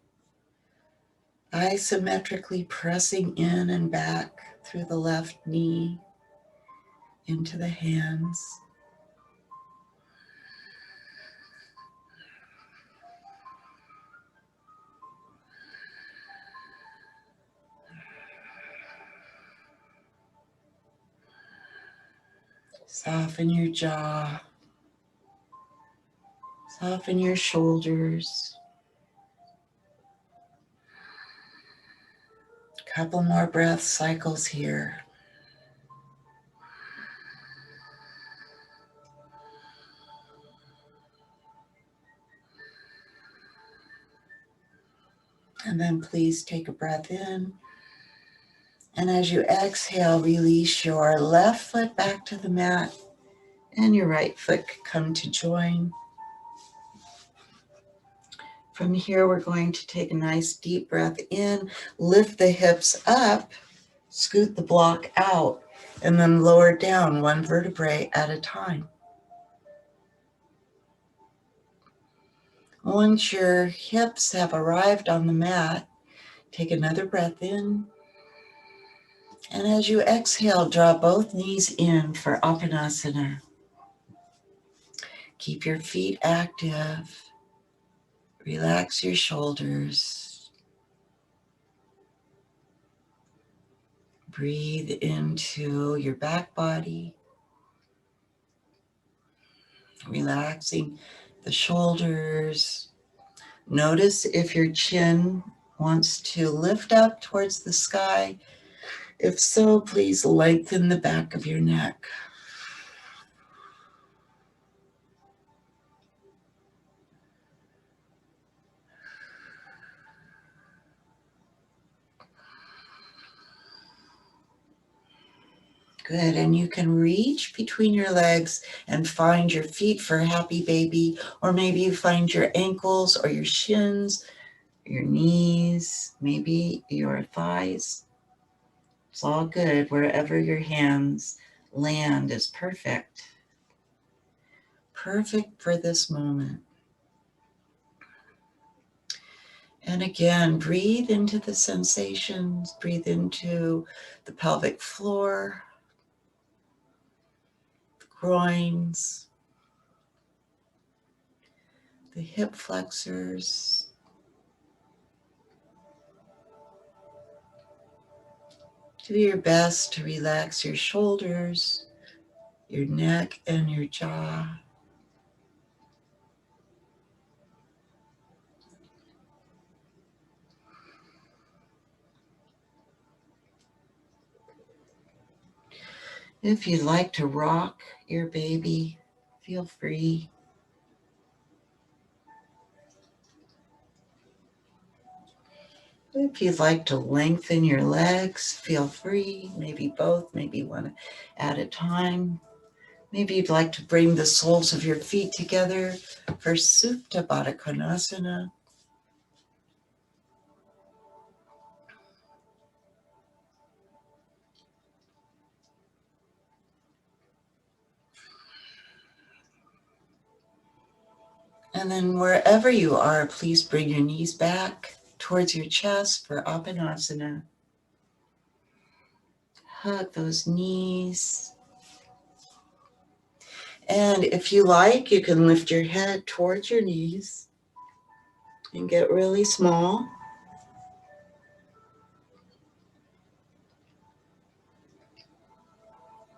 Isometrically pressing in and back through the left knee into the hands. Soften your jaw. Soften your shoulders. Couple more breath cycles here. And then please take a breath in. And as you exhale, release your left foot back to the mat and your right foot come to join. From here, we're going to take a nice deep breath in, lift the hips up, scoot the block out, and then lower down one vertebrae at a time. Once your hips have arrived on the mat, take another breath in. And as you exhale, draw both knees in for Apanasana. Keep your feet active. Relax your shoulders. Breathe into your back body. Relaxing the shoulders. Notice if your chin wants to lift up towards the sky. If so, please lengthen the back of your neck. Good, and you can reach between your legs and find your feet for happy baby, or maybe you find your ankles or your shins, your knees, maybe your thighs. It's all good. Wherever your hands land is perfect. Perfect for this moment. And again, breathe into the sensations, breathe into the pelvic floor, the groins, the hip flexors. Do your best to relax your shoulders, your neck, and your jaw. If you'd like to rock your baby, feel free. If you'd like to lengthen your legs, feel free. Maybe both, maybe one at a time. Maybe you'd like to bring the soles of your feet together for Supta Baddha Konasana. And then wherever you are, please bring your knees back towards your chest for Apanasana. Hug those knees. And if you like, you can lift your head towards your knees and get really small.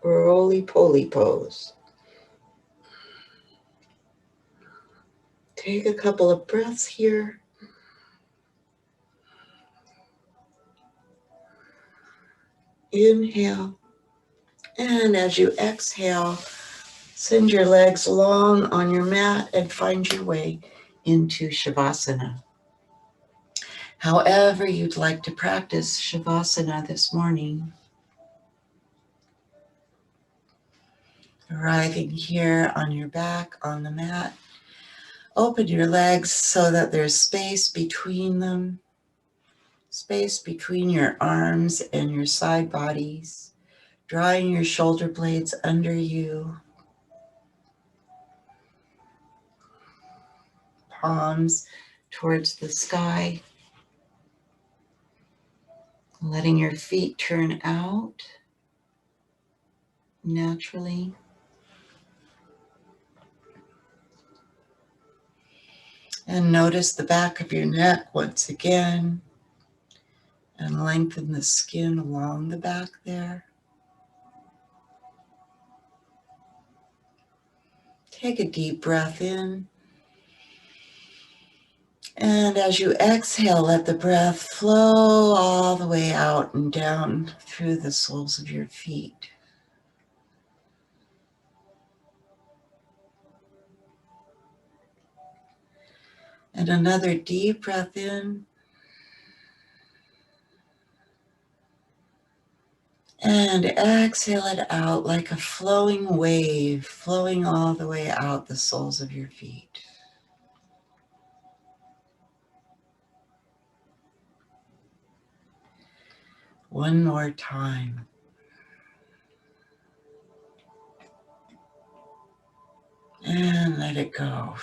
Roly-poly pose. Take a couple of breaths here. Inhale. And as you exhale, send your legs long on your mat and find your way into Shavasana. However you'd like to practice Shavasana this morning. Arriving here on your back on the mat, open your legs so that there's space between them, space between your arms and your side bodies, drawing your shoulder blades under you, palms towards the sky, letting your feet turn out naturally. And notice the back of your neck once again, and lengthen the skin along the back there. Take a deep breath in. And as you exhale, let the breath flow all the way out and down through the soles of your feet. And another deep breath in. And exhale it out like a flowing wave, flowing all the way out the soles of your feet. One more time. And let it go.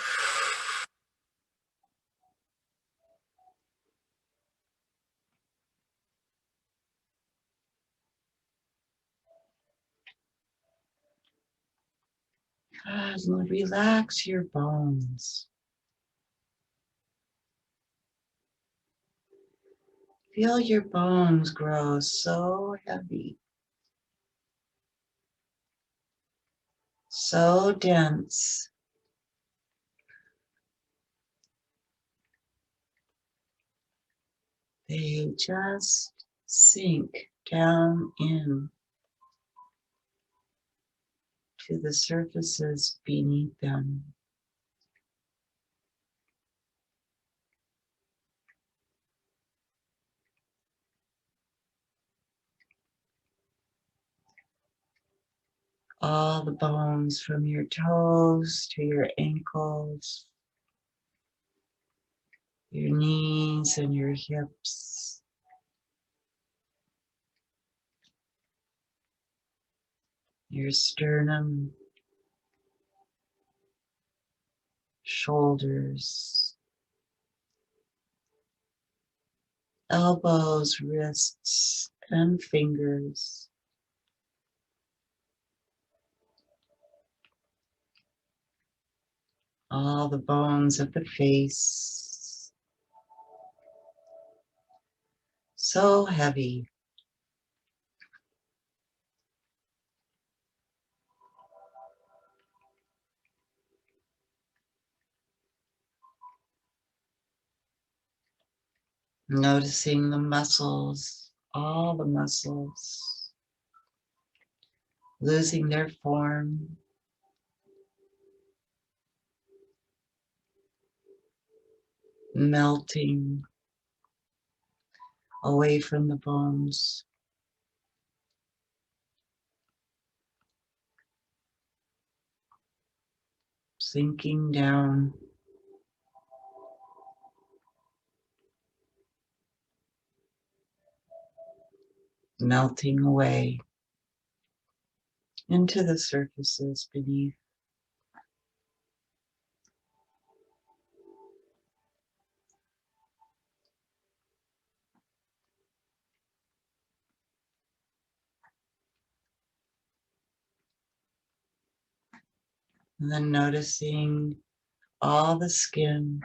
And relax your bones. Feel your bones grow so heavy, so dense. They just sink down in to the surfaces beneath them. all the bones from your toes to your ankles, your knees and your hips, your sternum, shoulders, elbows, wrists, and fingers, all the bones of the face, so heavy. Noticing the muscles, all the muscles, losing their form, melting away from the bones, sinking down, melting away into the surfaces beneath. And then noticing all the skin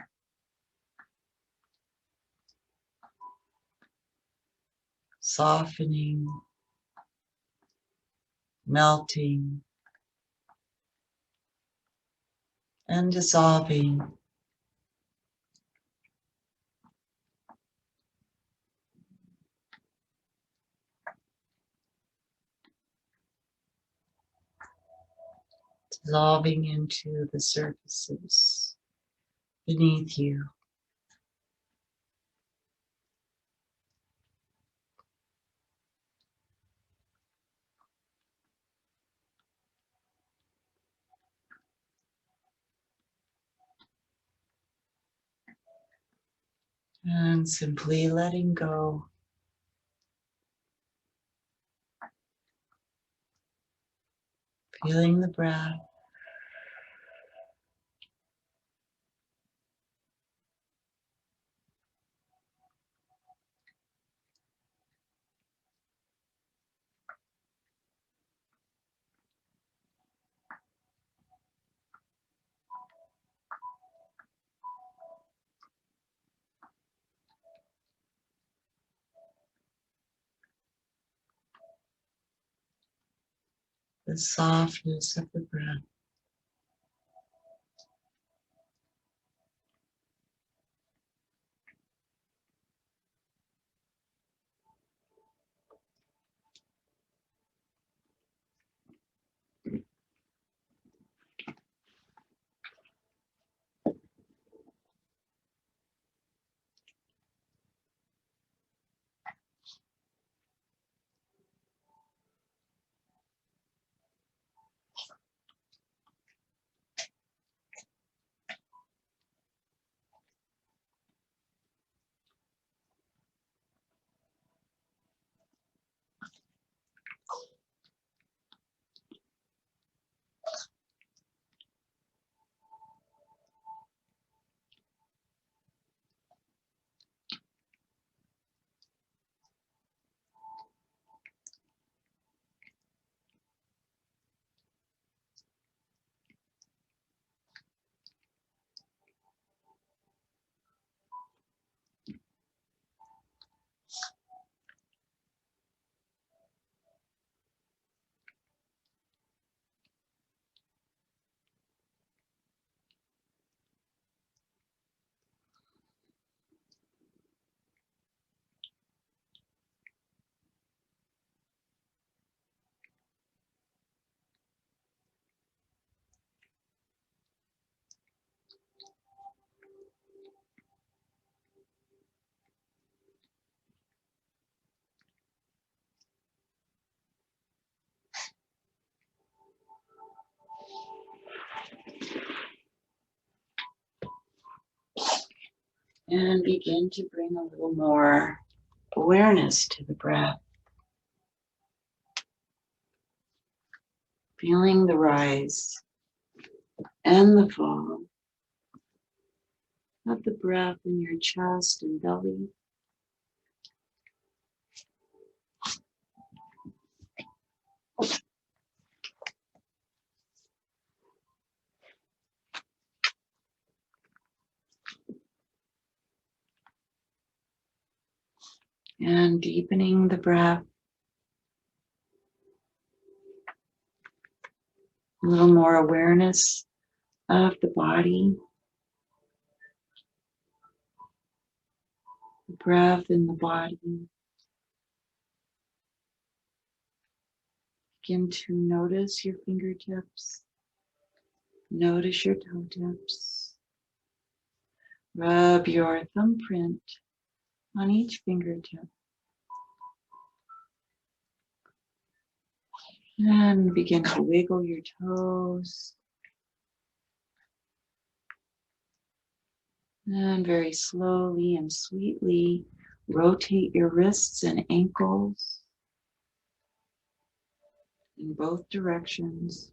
softening, melting, and dissolving. Dissolving into the surfaces beneath you. And simply letting go. Feeling the breath. The softness of the breath. And begin to bring a little more awareness to the breath. Feeling the rise and the fall of the breath in your chest and belly. And deepening the breath. A little more awareness of the body. The breath in the body. Begin to notice your fingertips. Notice your toe tips. Rub your thumbprint on each fingertip. And begin to wiggle your toes. And very slowly and sweetly rotate your wrists and ankles in both directions.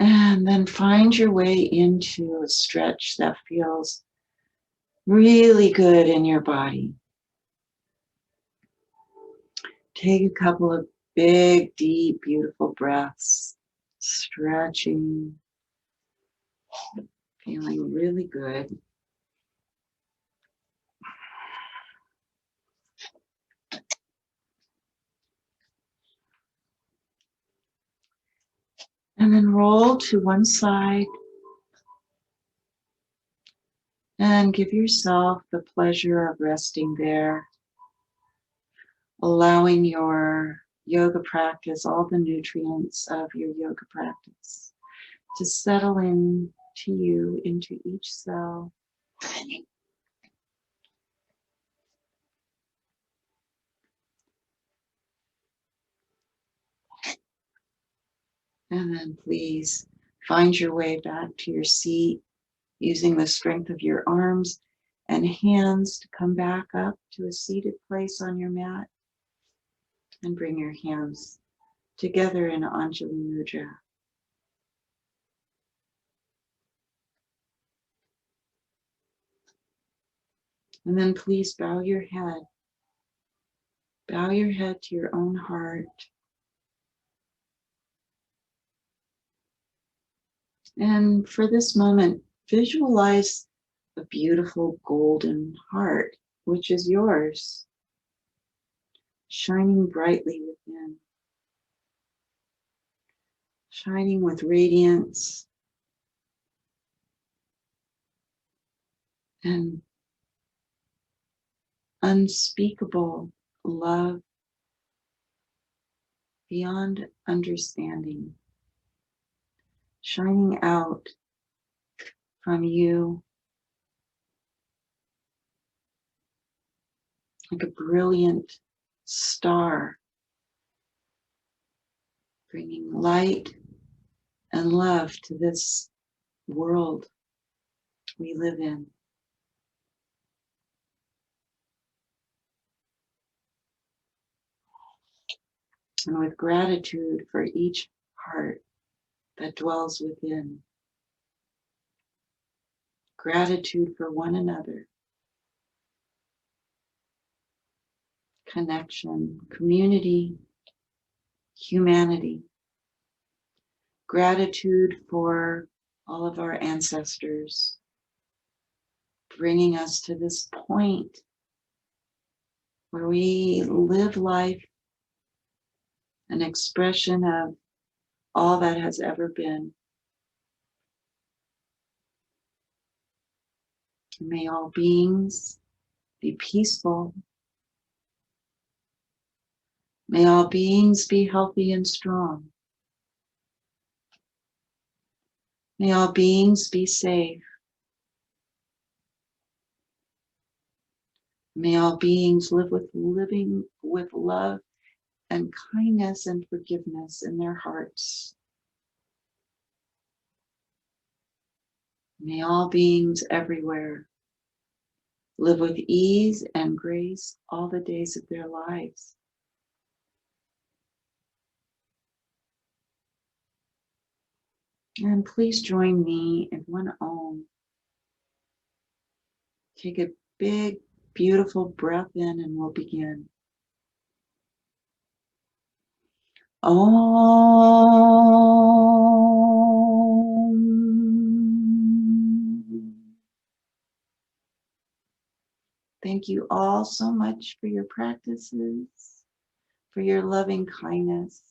And then find your way into a stretch that feels really good in your body. Take a couple of big, deep, beautiful breaths, stretching, feeling really good. And then roll to one side and give yourself the pleasure of resting there, allowing your yoga practice, all the nutrients of your yoga practice, to settle in to you, into each cell. And then please find your way back to your seat, using the strength of your arms and hands to come back up to a seated place on your mat. And bring your hands together in Anjali Mudra. And then please bow your head. Bow your head to your own heart. And for this moment, visualize a beautiful golden heart, which is yours, shining brightly within, shining with radiance and unspeakable love beyond understanding, shining out from you like a brilliant star, bringing light and love to this world we live in. And with gratitude for each heart that dwells within, gratitude for one another, connection, community, humanity, gratitude for all of our ancestors, bringing us to this point where we live life, an expression of all that has ever been. May all beings be peaceful. May all beings be healthy and strong. May all beings be safe. May all beings living with love and kindness and forgiveness in their hearts. May all beings everywhere live with ease and grace all the days of their lives. And please join me in one Om. Take a big, beautiful breath in and we'll begin. Om. Thank you all so much for your practices, for your loving kindness,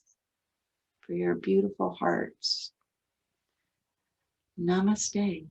for your beautiful hearts. Namaste.